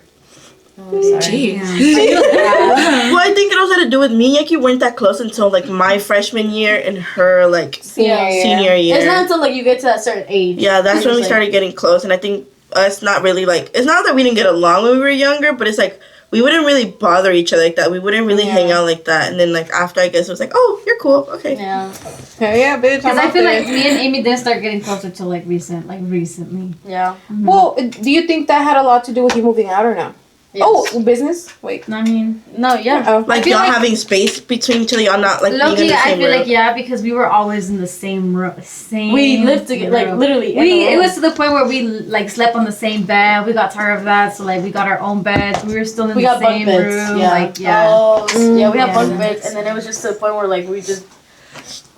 Oh, sorry. well, I think it also had to do with me and Yaki weren't that close until like my freshman year and her like Senior year. senior year. It's not until like you get to that certain age. Yeah, that's when we It's like- started getting close, and I think us not really like it's not that we didn't get along when we were younger, but it's like we wouldn't really bother each other like that. We wouldn't really hang out like that, and then like after I guess it was like, oh, you're cool, okay. Yeah. Hell yeah, bitch. Because I'm I out feel there. like me and Amy didn't start getting closer till like recently. Yeah. Well, do you think that had a lot to do with you moving out or no? Yes. Oh, business? Wait. I mean, No. Yeah. Oh. Like feel y'all like- having space between each other, y'all not like being in Loki, the I same feel room. like yeah, because we were always in the same room. We lived together, like literally. It was to the point where we like slept on the same bed. We got tired of that, so like we got our own beds. We were still in We the got bunk same beds. room. Yeah. Like yeah. Oh, yeah. We had Yeah. bunk beds, and then it was just to the point where like we just.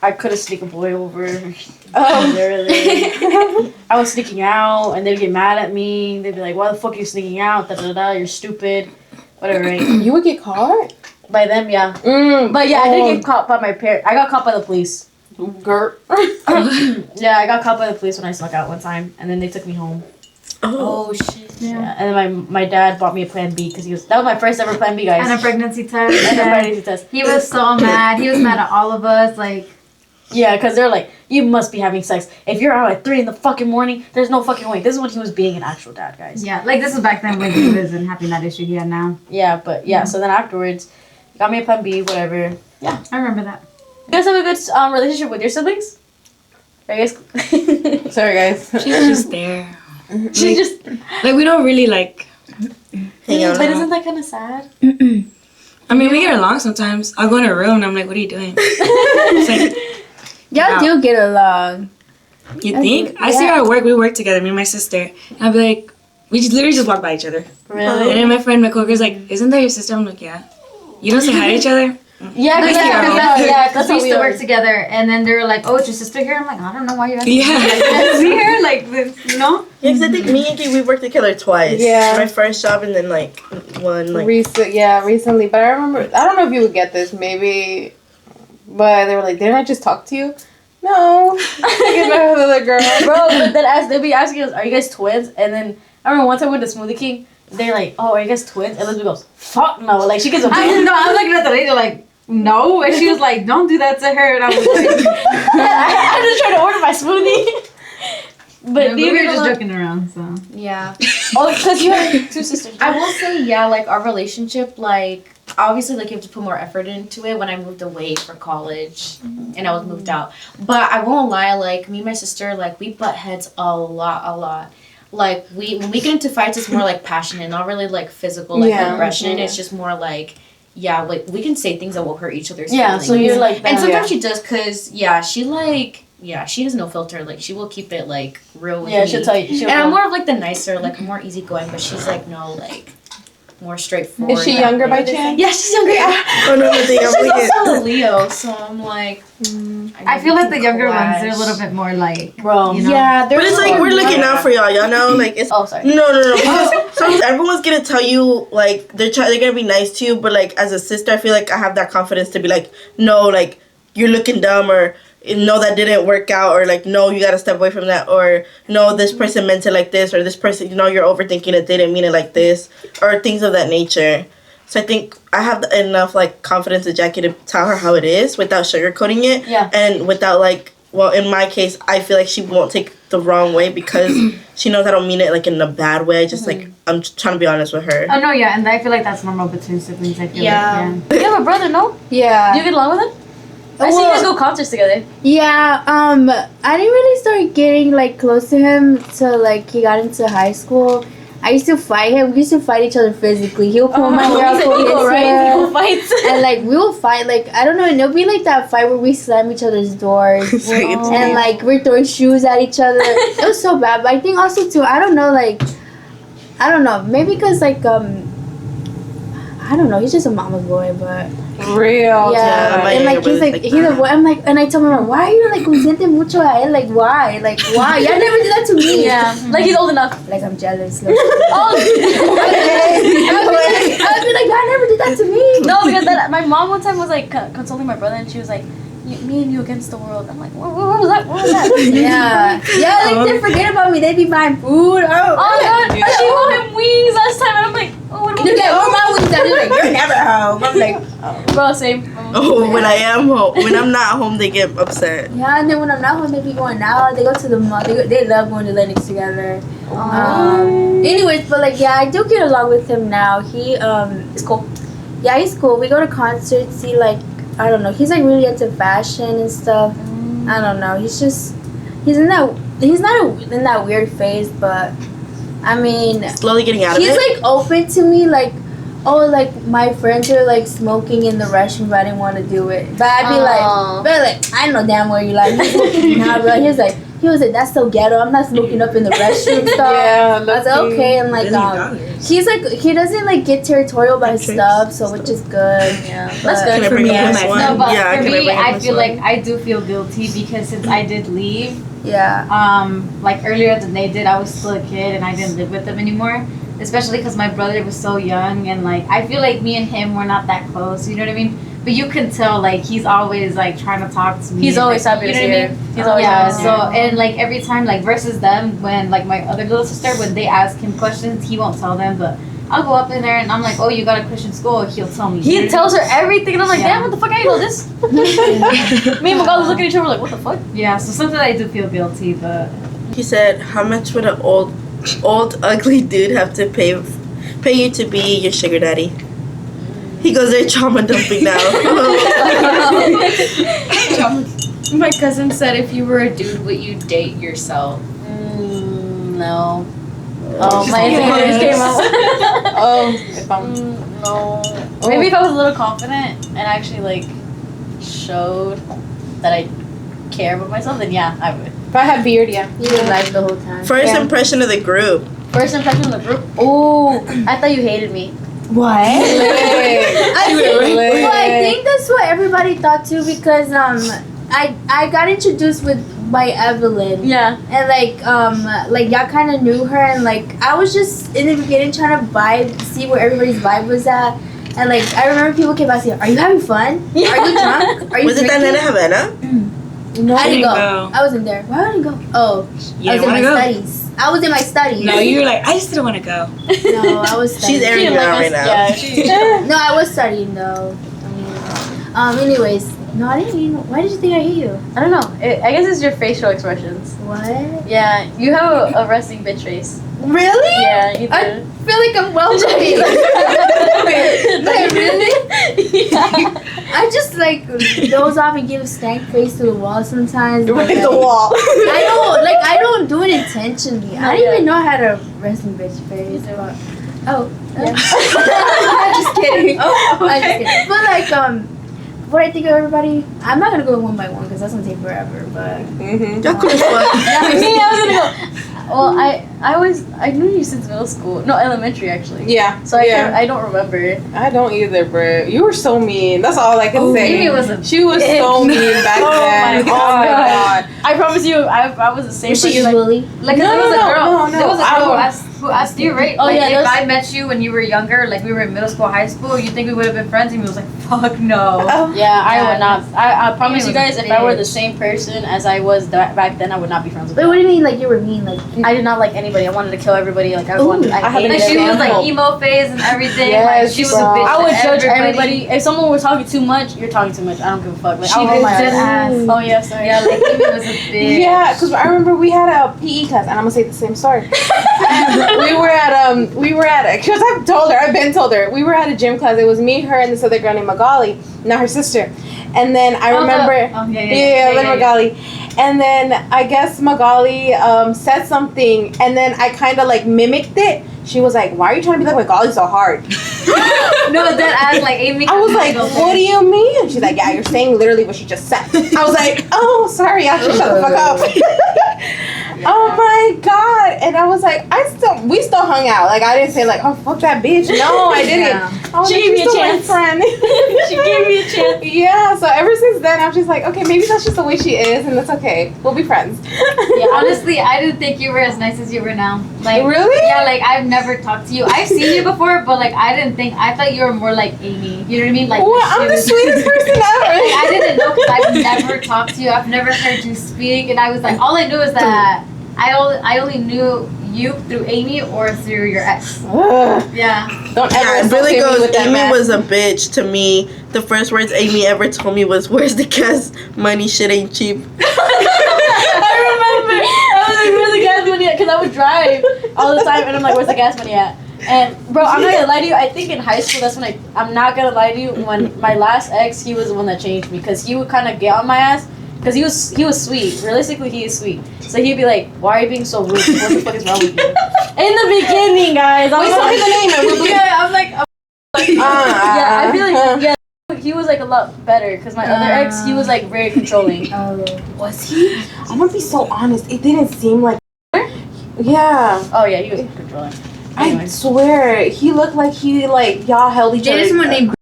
I couldn't sneak a boy over. Oh. Literally. I was sneaking out, and they'd get mad at me. They'd be like, "Why the fuck are you sneaking out? Da da da. You're stupid." Whatever. Right? You would get caught? By them, yeah. But yeah, I didn't get caught by my parents. I got caught by the police. Gert. Yeah, I got caught by the police when I snuck out one time, and then they took me home. Oh, Shit. Yeah, and then my dad bought me a Plan B because that was my first ever Plan B, guys. And a pregnancy test. And a Yeah. pregnancy test. He was so mad. He was mad at all of us. Like Yeah, because they're like, you must be having sex. If you're out at 3 in the fucking morning, there's no fucking way. This is when he was being an actual dad, guys. yeah, like this was back then when he wasn't having that issue he had now. Yeah, but yeah, so then afterwards, got me a Plan B, whatever. Yeah. I remember that. You guys have a good relationship with your siblings? Are you guys... Sorry, guys. She's just there. She just... Like we don't really like. hang on. But isn't that kind of sad? I mean, we get along sometimes. I'll go in her room and I'm like, "What are you doing?" It's like, Y'all do get along. you think? I see her at work. We work together, me and my sister. And I'll be like, we just literally just walk by each other. Really? And then my friend, my coworker's like, "Isn't that your sister?" I'm like, "Yeah." You don't say hi to each other. Yeah, Nice because to meet you. that's we how used we to are. work together, and then they were like, "Oh, it's your sister here." I'm like, "I don't know why you asking Yeah. me like this here, like this, you know." Yeah, 'cause I think me and Yaki, we worked together twice. Yeah. My first job and then like one like. Recently. But I remember, I don't know if you would get this, maybe, but they were like, didn't I just talk to you? No. Get my other girl. Bro, but then they'll be asking us, "Are you guys twins?" And then I remember one time we went to Smoothie King. They're like, "Oh, are you guys twins?" And Leslie goes, "Fuck no!" Like she gets a. I didn't know. I was looking at the lady like, "No," and she was like, "Don't do that to her." And I was like, I'm just trying to order my smoothie. But we were just joking around. So Yeah. Oh, because you have 2 sisters. I will say, yeah, like our relationship, like obviously like you have to put more effort into it when I moved away for college and I was moved out. But I won't lie, like me and my sister, like we butt heads a lot. Like when we get into fights, it's more like passionate, not really like physical like aggression. It's just more like like we can say things that will hurt each other's feelings. So you're like that. And sometimes she does, cause she has no filter. Like she will keep it like real with me. She'll tell you. And I'm more of like the nicer, like more easygoing, but she's like no, like more straightforward. Is she younger by chance? Yeah, she's younger. Oh no, She's also a Leo, so I'm like. I feel like the younger ones are a little bit more like, Bro. you know? Yeah, But it's like we're looking out for y'all. Y'all know, like it's. Oh, sorry. No. Because everyone's gonna tell you like they're gonna be nice to you, but like as a sister, I feel like I have that confidence to be like, no, like you're looking dumb, or no, that didn't work out, or like no, you gotta step away from that, or no, this person meant it like this, or this person, you're overthinking it, they didn't mean it like this, or things of that nature. So I think I have enough like confidence in Jackie to tell her how it is without sugarcoating it, and without like, well, in my case, I feel like she won't take the wrong way because she knows I don't mean it like in a bad way. Just like I'm trying to be honest with her. Oh no, yeah, and I feel like that's normal between siblings. I feel You have a brother, no? Yeah. Do you get along with him? I see you guys go concerts together. Yeah, I didn't really start getting like close to him till like he got into high school. I used to fight him. We used to fight each other physically. He'll pull my hair out, pull his hair. Fights. And like we will fight, like I don't know, and it'll be like that fight where we slam each other's doors and like we're throwing shoes at each other. It was so bad. But I think also too, I don't know, maybe because like I don't know, he's just a mama's boy, but Real. yeah, and like he's like he's a boy. I'm like, and I told my mom, why are you like consciente mucho a él? Like why? Y'all never did that to me. Yeah, like he's old enough. Like I'm jealous. Like, Oh, I'd be like, y'all never did that to me. no, because my mom one time was like consoling my brother, and she was like, "Me and you against the world." I'm like, what was that? What was that? Yeah, like they forget about me. They be buying food. Oh my god, she bought him wings last time, and I'm like, oh, what about They're like, oh my wings. They're like, you're never home. I'm like, bro, same. Oh, when I am home, when I'm not home, they get upset. yeah. And then when I'm not home, they be going out. They go to the mall. They love going to Lennox together. Anyways, but like, yeah, I do get along with him now. He is cool. Yeah, he's cool. We go to concerts. He like, I don't know. He's like really into fashion and stuff. I don't know. He's not in that weird phase, but I mean, Slowly getting out of he's it. like open to me, like, oh, like my friends are like smoking in the restroom, but I didn't want to do it. But I'd be like, I know damn well you like. Nah, bro. He was like, that's so ghetto. I'm not smoking up in the restroom stuff. Yeah, I was like, okay, and like he's like, he doesn't like get territorial about his stuff, so which is good. Yeah, But- that's Can I good. bring Yeah. up this one? No, but Yeah, for can me, bring up I this feel one? like I do feel guilty because since I did leave, Yeah. like earlier than they did, I was still a kid and I didn't live with them anymore. Especially because my brother was so young and like I feel like me and him were not that close. You know what I mean? But you can tell like he's always like trying to talk to me. He's and, always like, happy you to know see what I her. mean? He's always Yeah. happy to see So her. and like every time like versus them when like my other little sister when they ask him questions he won't tell them but I'll go up in there and I'm like, oh, you got a Christian school. He'll tell me. He tells her everything, and I'm like, Yeah. damn, what the fuck? I know this. Me and Magal look at each other like, what the fuck? Yeah. So sometimes I do feel guilty, but He said, "How much would an old, ugly dude have to pay you to be your sugar daddy?" He goes, "They're trauma dumping now." My cousin said if you were a dude, would you date yourself? No. Oh, my insecurities came out. If I'm No. Maybe if I was a little confident and actually like showed that I care about myself, then yeah, I would. if I had beard, yeah. You would like the whole time. First impression of the group. First impression of the group. Oh, I thought you hated me. What? Well, I think that's what everybody thought too because I got introduced by Evelyn. Yeah. And like y'all kind of knew her and like I was just in the beginning trying to see where everybody's vibe was at. And like I remember people kept asking, "Are you having fun? Are you drunk? Are you Was it that drinking?" Nana Havana? No, I didn't go. go. I wasn't there. Why would I go? Oh, You I was didn't in my want to go? studies. I was in my studies. No, you were like, I just didn't want to go. No, I was studying. She's airing you out right now. Yeah, she, No, I was studying though. Anyways, no, I didn't. Why did you think I hate you? I don't know. I guess it's your facial expressions. What? Yeah, you have a resting bitch face. Really? Yeah, you do. I feel like I'm welcoming. Wait, really? just like doze off and give a stank face to the wall sometimes. Right but, the wall. I don't do it intentionally. I don't even know how to resting bitch face. Oh, yeah. I'm just kidding. I'm just kidding. But like what I think of everybody, I'm not gonna go one by one because that's gonna take forever. But That's cool as fuck. Me, I was gonna go. Well, I knew you since middle school. No, elementary actually. Yeah. So I don't remember. I don't either, bro. You were so mean. That's all I can say. Amy was a She was so mean back then. my Oh my god. I promise you, I was the same was she person. a bully? Like, No, there was a no, girl. no, no. There was a I girl was- who asked you, right? Oh, Like, yeah, if there's- I met you when you were younger, like we were in middle school, high school, you think we would have been friends? And he was like, fuck no. Yeah, I Yeah. would not. I promise Amy you was guys, a if I were bitch. the same person as I was back then, I would not be friends with Wait, what you. do you mean? Like you were mean? Like I did not like anybody. I wanted to kill everybody. Like I Ooh, wanted. I I had hated Like, she was like Example. emo phase and everything. Yes, like, she was a bro. bitch. I would to judge everybody. If someone was talking too much, you're talking too much. I don't give a fuck. Like, She I'll roll my was eyes. just- Oh yeah, sorry. Yeah, like Amy was a bitch. Yeah, because I remember we had a PE class, and I'm gonna say the same story. we were at because I've been told her. We were at a gym class. It was me, her, and this other girl named Magali, not her sister. And then I remember, little Magali. And then I guess Magali said something, and then I kind of like mimicked it. She was like, "Why are you trying to be like Magali so hard?" No, that ass like Amy. I was like, "What do you mean?" She's like, "Yeah, you're saying literally what she just said." I was like, "Oh, sorry, I should shut the fuck up." Oh my god! And I was like, we still hung out. Like I didn't say like, "Oh fuck that bitch." No, I didn't. Yeah. I was She like, gave me "You're a still my chance." friend. She gave me a chance. Yeah. So ever since then, I'm just like, okay, maybe that's just the way she is, and that's okay. We'll be friends. Yeah, honestly, I didn't think you were as nice as you were now. Like, Really? Yeah, like I've never talked to you. I've seen you before, but like I thought you were more like Amy. You know what I mean? Like, Well, I'm the she was- sweetest person ever. Like, I didn't know because I've never talked to you. I've never heard you speak, and I was like, all I knew is that I only knew you through Amy or through your ex. Ugh. Yeah. Don't ever Yeah, it really associate me goes. with that Amy man. was a bitch to me. The first words Amy ever told me was, "Where's the gas money? Shit ain't cheap." I remember. I was like, "Where's the gas money at?" Because I would drive all the time, and I'm like, "Where's the gas money at?" And bro, I'm not gonna lie to you. I think in high school, that's when I'm not gonna lie to you. When my last ex, he was the one that changed me because he would kind of get on my ass. Because he was sweet. Realistically, he is sweet. So he'd be like, "Why are you being so rude? What the fuck is wrong with you?" In the beginning, guys. I Wait, was tell me like, the name and we'll yeah, I'm like, yeah, I feel like yeah. He was like a lot better because my other ex, he was like very controlling. Was he? I'm gonna be so honest. It didn't seem like. Yeah. Oh yeah, he was controlling. I Anyways. swear, he looked like y'all held each other. Dated someone named.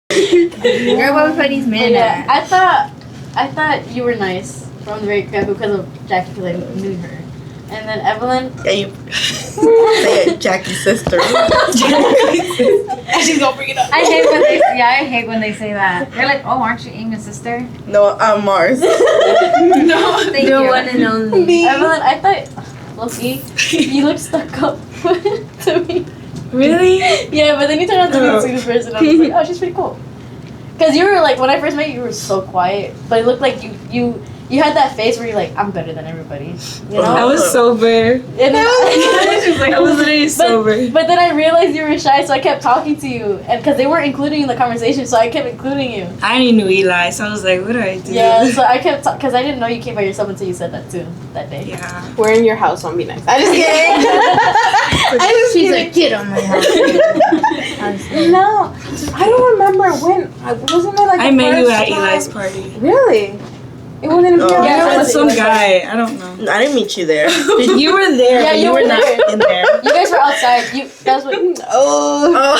Girl, what was these men Yeah, at? I thought you were nice from the very get because of Jackie because I knew her, and then Evelyn. Yeah, you say it, Jackie's sister. She's gonna bring it up. I hate when they say that. They're like, oh, aren't you Amy's sister? No, I'm Mars. No. Thank The you. one and only. Evelyn, I thought, Loki, you look stuck up to me. Really? Yeah, but then you turned out to be the sweetest person. I was like, oh, she's pretty cool. Because you were like, when I first met you, you were so quiet, but it looked like you had that face where you're like, I'm better than everybody. You know? I was sober. And then, She's like, I was literally sober. but then I realized you were shy, so I kept talking to you, and because they weren't including you in the conversation, so I kept including you. I only knew Eli, so I was like, what do I do? Yeah, so I kept because I didn't know you came by yourself until you said that too that day. Yeah. We're in your house, don't be nice. I'm just kidding. I'm just She's kidding. a kid on my house. No, I don't remember when. Wasn't it like I the met you first at time? Eli's party. Really? It wasn't in Oh. your Yeah, house? it was some guy. I don't know. I didn't meet you there. You were there. Yeah, but you were not there. in there. You guys were outside. That's what. Oh. Oh,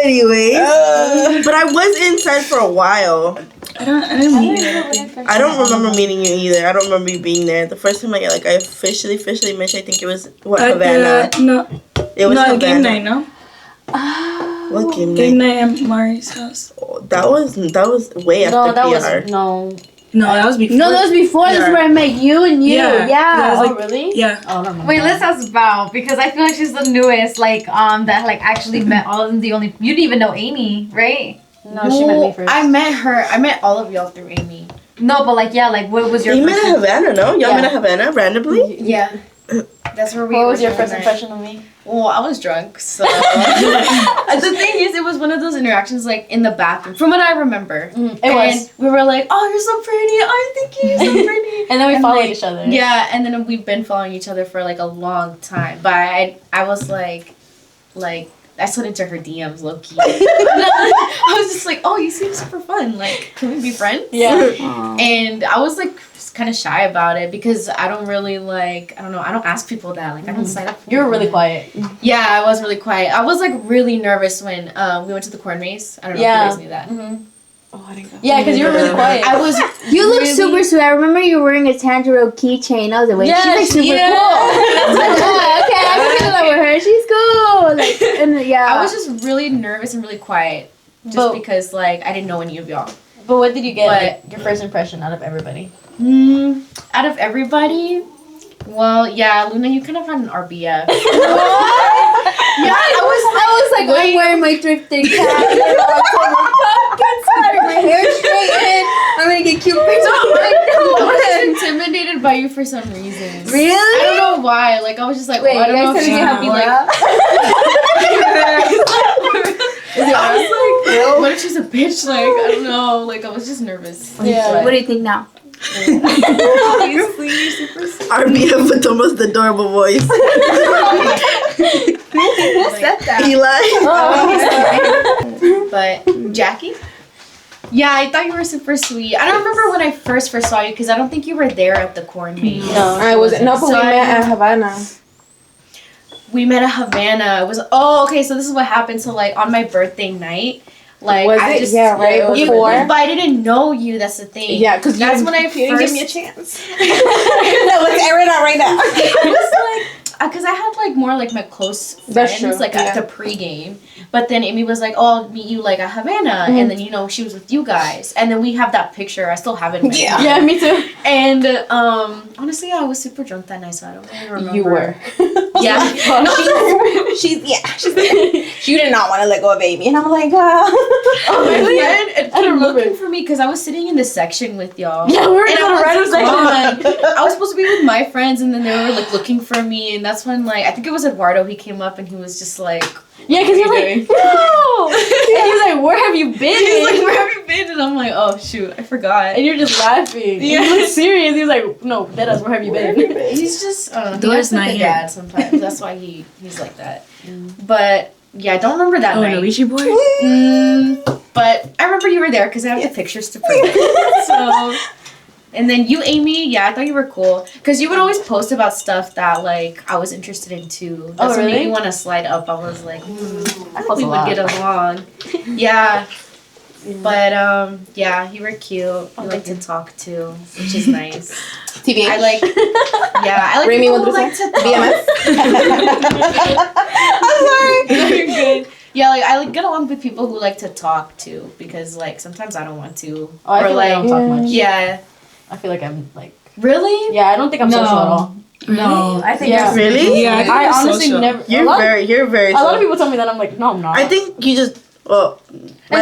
anyways. But I was inside for a while. I didn't meet you. I don't remember meeting you either. I don't remember you being there. The first time I officially met you, I think it was Havana. No, It was no, Havana. game night, no? What game night? Game night at Mari's house. Oh, that was way after No, that PR. was no. No, that was before. No, that was before. This is where I met you and you. Yeah. Yeah. That was Oh like- really? Yeah. Oh no. Wait, let's ask Val because I feel like she's the newest, like that like actually met all of them. You didn't even know Amy, right? No, she met me first. I met her. I met all of y'all through Amy. No, but like what was your You met first at Havana, no? Y'all met at Havana randomly? Yeah. That's where we. What was your were first going. impression of me? Well, I was drunk, so the thing is, it was one of those interactions like in the bathroom, from what I remember. It was. We were like, "Oh, you're so pretty. I think you're so pretty." And then we followed like, each other. Yeah, and then we've been following each other for like a long time. But I was like I slid into her DMs low key. I was just like, "Oh, you seem super fun. Like, can we be friends?" Yeah. And I was like kind of shy about it because I don't really like, I don't know, I don't ask people that. Like, I don't sign up for You were really it. quiet. Yeah, I was really quiet. I was like really nervous when we went to the corn maze. I don't know if you guys knew that. Oh, I didn't go. Yeah, because you were really quiet. I was. You look really- super sweet. I remember you wearing a Tanjiro keychain. I was like, wait, Yeah, she's like super yeah. cool. Okay, I can feel that with her. She's cool. Like, and yeah. I was just really nervous and really quiet, just But- because like I didn't know any of y'all. But what did you get? But- Like, your first impression out of everybody? Out of everybody, well, yeah, Luna, you kind of had an RBF. I was like, I'm wearing my thrifted cap. You know, I'm having my hair straightened. I'm gonna get cute pictures. I was intimidated by you for some reason. Really? I don't know why. Like I was just like, Wait, oh, I don't you know guys if she's trying to gonna be get like. I was like, what if she's a bitch? Like I don't know. Like I was just nervous. Yeah. What do you think now? Obviously, you're super sweet. RBF with the most adorable voice. Who said that? Eli. But Jackie? Yeah, I thought you were super sweet. I don't remember when I first saw you because I don't think you were there at the corn maze. No. I wasn't. No, but we So met at Havana. We met at Havana. It was okay. So this is what happened. So like on my birthday night, like Was I it? just Yeah, right, But before? I didn't know you. That's the thing. Yeah, because that's when I you didn't give me a first. chance. No, let's air it out right now. It was like because I had like more like my close That's friends true, like at the pregame, but then Amy was like, "Oh, I'll meet you like at Havana," and then she was with you guys, and then we have that picture. I still have it. In my phone. Yeah, me too. And honestly, I was super drunk that night, so I don't really remember. You were. Yeah. She's you did not want to let go of Amy, and I'm like, Oh my really? god! And I don't kept looking remember. for me because I was sitting in the section with y'all. Yeah, we were And in I the was random section. gone. I was supposed to be with my friends, and then they were like looking for me, and that's when like I think it was Eduardo. He came up and he was just like, Yeah, because you're like, no! And he's like, where have you been? he was like, "Where have you been?" And I'm like, "Oh shoot, I forgot." And you're just laughing. Yeah. You look serious. He's like, no, deadass, where have you been? He's just I don't know. Dora's He acts like not a here. dad sometimes. That's why he's like that. But yeah, I don't remember that Oh, night. Luigi boy. But I remember you were there because I have the pictures to prove it. So, and then you, Amy, yeah, I thought you were cool because you would always post about stuff that like I was interested in too. That's what made really? me want to slide up. I was like, I we post a would lot. get along. Yeah. But yeah, you were cute. You like to talk too, which is nice. TBH. I like, yeah, I like Remy, people what who did like you to say? talk. I'm sorry. You're good. Yeah, like I like get along with people who like to talk too, because like sometimes I don't want to. Oh, I feel like I don't talk much. Yeah. I feel like I'm like, Really? yeah, I don't think I'm No. social at all. No, I think Yeah. you're Really? Yeah, I think I you're honestly social. never. You're very a lot of social. people tell me that I'm like, no, I'm not. I think you just like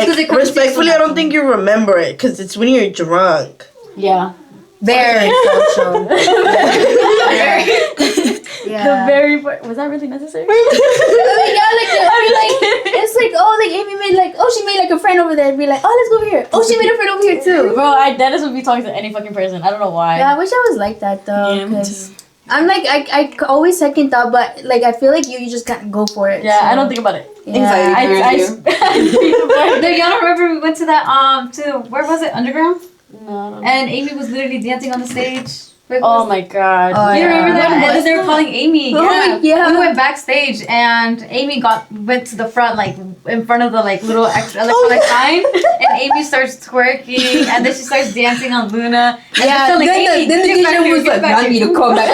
'cause it comes respectfully, I don't think you remember it because it's when you're drunk. Yeah. Very social. The Yeah. very was that really necessary? Yeah, it's like, oh, like Amy made like, oh, she made like a friend over there. Be like, oh, let's go over here. Oh, she made a friend over here too. Bro, Dennis would be talking to any fucking person. I don't know why. Yeah, I wish I was like that though. Yeah, me 'cause I'm like, I always second thought, but like I feel like you just can't go for it. Yeah, so. I don't think about it. Anxiety. Y'all don't remember we went to that to where was it, Underground? No, I don't know. And Amy was literally dancing on the stage. Wait, what Oh was- my god. Oh, You remember that? When And was then they were calling Amy. Oh, Yeah. yeah. We went backstage and Amy went to the front, like in front of the like little extra electronic sign, and Amy starts twerking, and then she starts dancing on Luna. And Yeah, they're still like, then Amy, the get back DJ here, was get like, back I need here. to come back.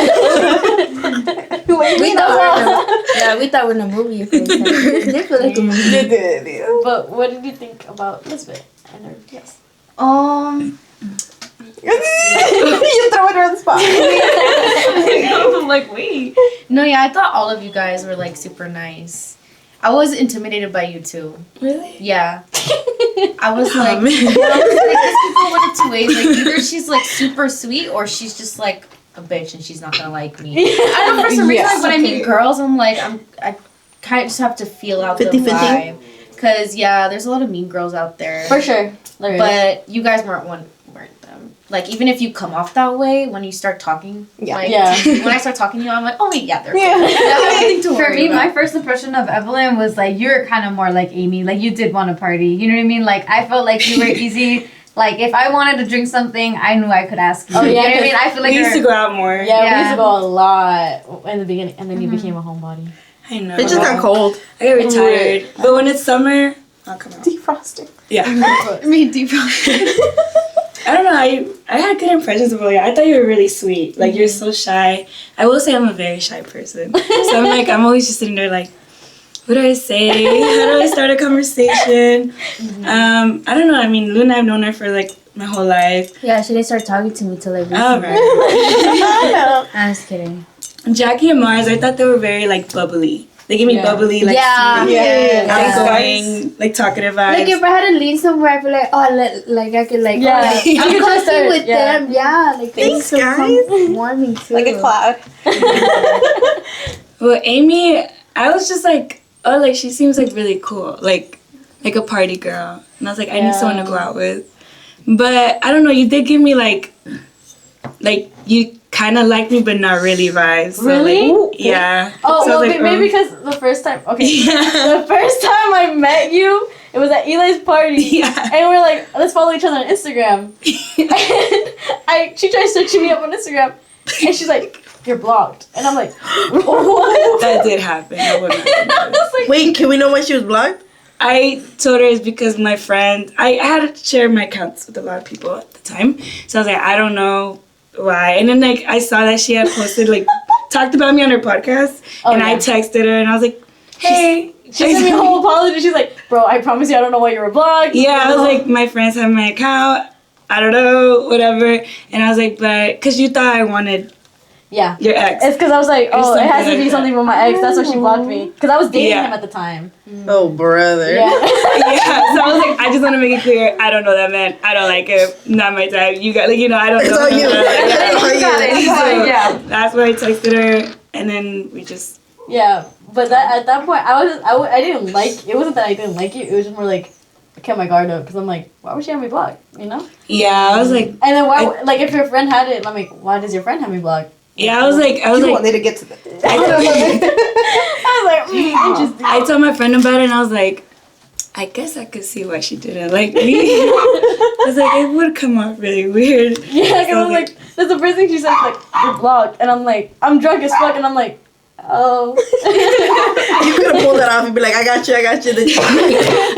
we thought we're in a movie. They feel like a movie. But what did you think about Lisbeth and her guest? You throw it on the spot. I'm like, wait. No, yeah, I thought all of you guys were like super nice. I was intimidated by you too. Really? Yeah. I was like, I was like, this could go one of two ways. Like either she's like super sweet or she's just like a a bitch and she's not gonna like me. I don't know, for some reason, like, when I meet girls, I'm like, I kind of just have to feel out 50-50? the vibe. Because, yeah, there's a lot of mean girls out there. For sure. But you guys weren't them. Like, even if you come off that way, when you start talking, like, when I start talking to you, I'm like, oh, wait, yeah, they're cool. Nothing to worry For me, about. my first impression of Evelyn was like, you're kind of more like Amy. Like, you did want to party. You know what I mean? Like, I felt like you were easy. Like, if I wanted to drink something, I knew I could ask you. Oh, yeah, you know what I mean? I feel like we used to go out more. Yeah, we Yeah. used to go a lot in the beginning, and then you became a homebody. I know. It just got cold. I get retired. But when it's summer, I'll come out. Defrosting. Yeah. I mean, deep I don't know. I had good impressions of you. I thought you were really sweet. Like, you're so shy. I will say I'm a very shy person. So I'm like, I'm always just sitting there like, what do I say? How do I start a conversation? I don't know. I mean, Luna, I've known her for like my whole life. Yeah, she didn't start talking to me till like All recently. right. I'm just kidding. Jackie and Mars, I thought they were very like bubbly. They give me bubbly, like Yeah. outgoing, like talkative vibes. Like if I had to lean somewhere, I feel like like I could like Yeah. I'm close with Yeah. them. Yeah, like Thanks, they guys. come warming too. Like a cloud. Well, Amy, I was just like, oh, like she seems like really cool, like a party girl, and I was like, I need someone to go out with. But I don't know, you did give me like you kind of like me, but not really vibes. So, Really? like, yeah. Oh, So I well, was like, maybe because the first time, the Yeah. first time I met you, it was at Eli's party. Yeah. And we're like, let's follow each other on Instagram. And she tried searching me up on Instagram, and she's like, you're blocked. And I'm like, what? That did happen. I would not do that. Wait, can we know why she was blocked? I told her it's because my friend, I had to share my accounts with a lot of people at the time. So I was like, I don't know why. And then like I saw that she had posted like talked about me on her podcast, and I texted her and I was like, hey. She sent me a whole apology. She's like, bro, I promise you I don't know why you were blocked. Yeah, I was like, my friends have my account. I don't know, whatever. And I was like, but because you thought I wanted Yeah. your ex. It's because I was like, oh, it has to be like something with my ex. That's why she blocked me. Because I was dating him at the time. Oh, brother. Yeah. Yeah, so I was like, I just want to make it clear, I don't know that man. I don't like him. Not my type. You got, like, you know, I don't It's know. all you. Him. So Yeah. that's why I texted her, and then we just. Yeah, but that at that point, I didn't like. It wasn't that I didn't like you. It was just more like I kept my guard up because I'm like, why would she have me blocked? You know? Yeah, I was like. And then why? Like if your friend had it, I'm like, why does your friend have me blocked? Yeah, I was like. You wanted to get to the. I was like, interesting. I told my friend about it, and I was like, I guess I could see why she didn't like me. I was like, it would come off really weird. Yeah, because I was like, that's the first thing she said, like, you're blocked, and I'm like, I'm drunk as fuck, and I'm like, oh. You could have pulled that off and be like, I got you. Then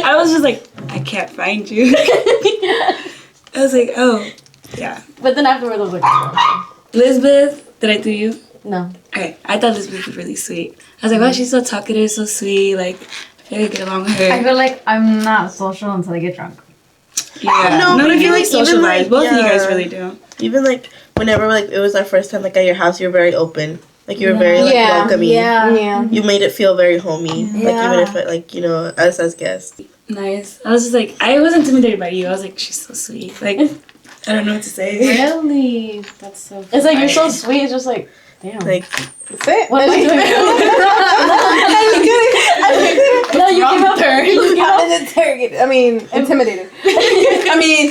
I was just like, I can't find you. I was like, oh, yeah. But then afterwards, I was like, oh, Lisbeth, did I do you? no. Okay, I thought Lisbeth was really sweet. I was like, wow, she's so talkative, so sweet. Like, I feel like I get along with her. I feel like I'm not social until I get drunk. Yeah. No, No, but but you even, like like, even, socialize. like, Both of you guys yeah. really do. even like whenever like it was our first time like at your house, you were very open. Like you were very like Yeah. welcoming. Yeah. You made it feel very homey. Like even Yeah. if it, like you know us as guests. Nice. I was just like, I was intimidated by you. I was like, she's so sweet. Like, I don't know what to say. Really? That's so It's like, you're so sweet, it's just like, damn. Like That's it. What am I doing? No, you give up her. You give up. Interrogated. I mean, intimidated. I mean,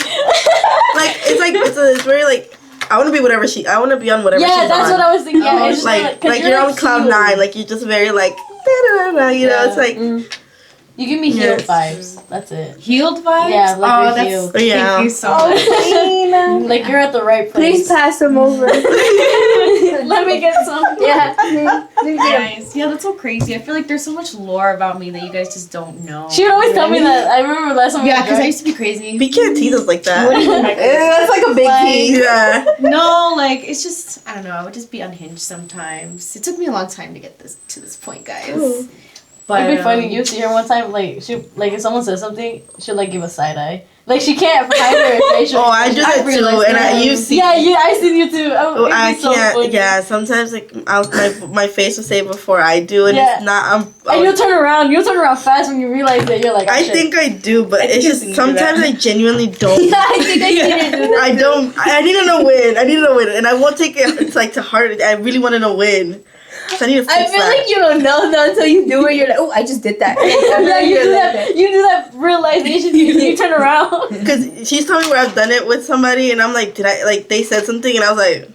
like it's very like I want to be whatever I want to be on whatever Yeah, she's that's on. what I was thinking. Yeah, it's just like 'cause you're on like cloud healed. 9. Like you're just very like you know. It's like You give me healed Yes. vibes. That's it. Healed vibes? Yeah, like oh, you're that's healed. Yeah. Thank you so much. Like you're at the right Please place. pass them over. Let me get some. Yeah. Nice. Yeah, that's so crazy. I feel like there's so much lore about me that you guys just don't know. She would always tell me that. I remember last time. Yeah, because I used to be crazy. we can't tease us like that. that's like a big tease. Yeah. No, like it's just I don't know. I would just be unhinged sometimes. It took me a long time to get to this point, guys. But It'd be funny. You see her one time, like she, like if someone says something, she'll like give a side eye. Like she can't hide her facial. Oh, I do that too, and you see. Yeah, I seen you too. I So can't. funny. Yeah, sometimes like my face will say before I do, and it's not. And you'll turn around. You'll turn around fast when you realize that you're like. Oh, I think I do, but it's just sometimes I genuinely don't. Yeah, I think I didn't do that. I don't. I need to know when. I need to know when, and I won't take it. It's like to heart. I really want to know when. So I need to fix I feel like you don't know though until you do it. You're like, oh, I just did that. Yeah, you do that. You do that realization. You turn around. Because she's told me where I've done it with somebody, and I'm like, did I like they said something, and I was like.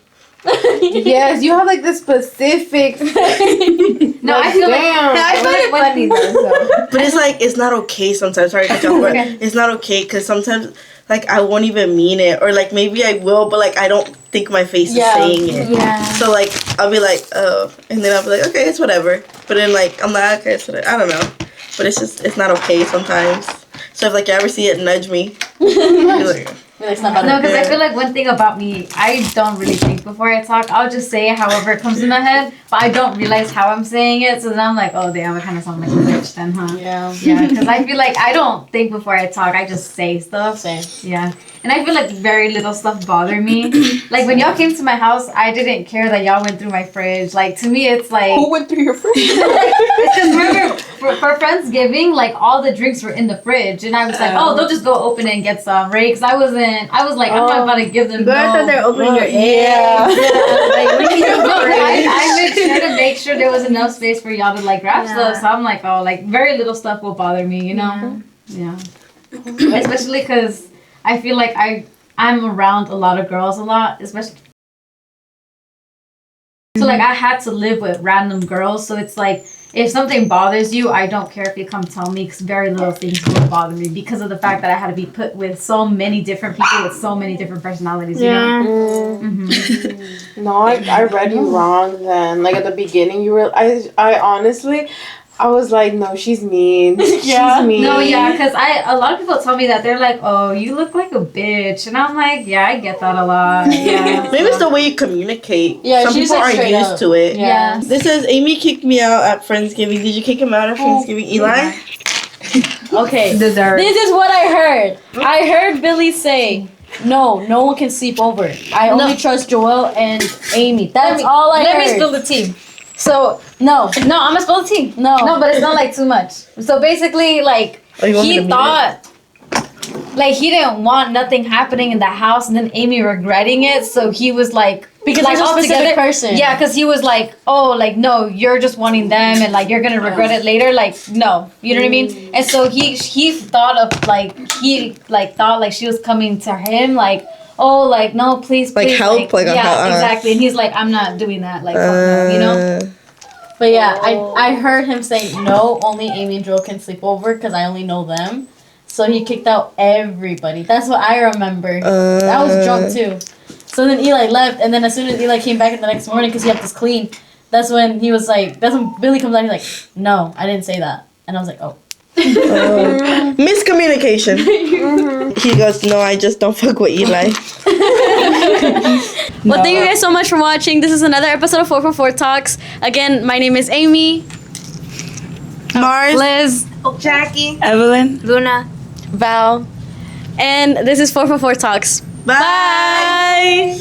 Yes, you have like the specific. No, I feel like I find it funny though. So. But it's like it's not okay sometimes. Sorry to jump, but it's not okay because sometimes like I won't even mean it, or like maybe I will, but like I don't think my face is saying it. Yeah. So like I'll be like, oh, and then I'll be like, okay, it's whatever. But then like I'm like, okay, it's whatever. I don't know, but it's not okay sometimes. So if like you ever see it, nudge me. Be like, no, because I feel like one thing about me, I don't really think before I talk. I'll just say it however it comes in my head, but I don't realize how I'm saying it. So then I'm like, oh damn, I kind of sound like a bitch then, huh? Yeah. Yeah, because I feel like I don't think before I talk. I just say stuff. Same. Yeah. And I feel like very little stuff bother me. Like when y'all came to my house, I didn't care that y'all went through my fridge. Like to me, it's like. Who went through your fridge? It's because remember, for Friendsgiving, like all the drinks were in the fridge. And I was like, oh, they'll just go open it and get some, right? Because I was like, I'm not about to give them But I thought they were opening your yeah. Like, I make sure there was enough space for y'all to like grab stuff. So I'm like, oh, like very little stuff will bother me, you know? Yeah. Especially because I feel like I'm around a lot of girls a lot, especially. So like I had to live with random girls, so it's like if something bothers you, I don't care if you come tell me, because very little things will bother me because of the fact that I had to be put with so many different people with so many different personalities. You know? Mm-hmm. No, I read you wrong then. Like at the beginning, you were. I honestly. I was like, no, she's mean. Yeah. She's mean. No, yeah, because a lot of people tell me that they're like, oh, you look like a bitch, and I'm like, yeah, I get that a lot. Yeah. maybe it's the way you communicate. Yeah, some people aren't used to it. Yeah. This says Amy kicked me out at Friendsgiving. Did you kick him out at Friendsgiving, Eli? Okay. Deserve. This is what I heard. I heard Billy say, no one can sleep over. I only trust Joelle and Amy. That's all I heard. Let me spill the tea. So, no, I'm gonna spill the tea. No. No, but it's not like too much. So basically, like, Oh, you want me to he mute thought, like, he didn't want nothing happening in the house, and then Amy regretting it, so he was like, because like, he's a specific person. Yeah, because he was like, oh, like, no, you're just wanting them, and like, you're gonna regret it later. Like, no, you know what I mean? And so he thought of like, thought like she was coming to him, like, oh, like, no, please, Like, help, like, yeah, exactly. And he's like, I'm not doing that, like, fuck no, you know? But yeah, I heard him say, no, only Amy and Joel can sleep over because I only know them. So he kicked out everybody. That's what I remember. I was drunk too. So then Eli left, and then as soon as Eli came back the next morning because he had this clean, that's when he was like, that's when Billy comes out and he's like, no, I didn't say that. And I was like, oh. Miscommunication. He goes, no, I just don't fuck with Eli. Well, thank you guys so much for watching. This is another episode of 444 Talks. Again, my name is Amy. Mars. Liz. Jackie. Evelyn. Luna. Val. And this is 444 Talks. Bye. Bye.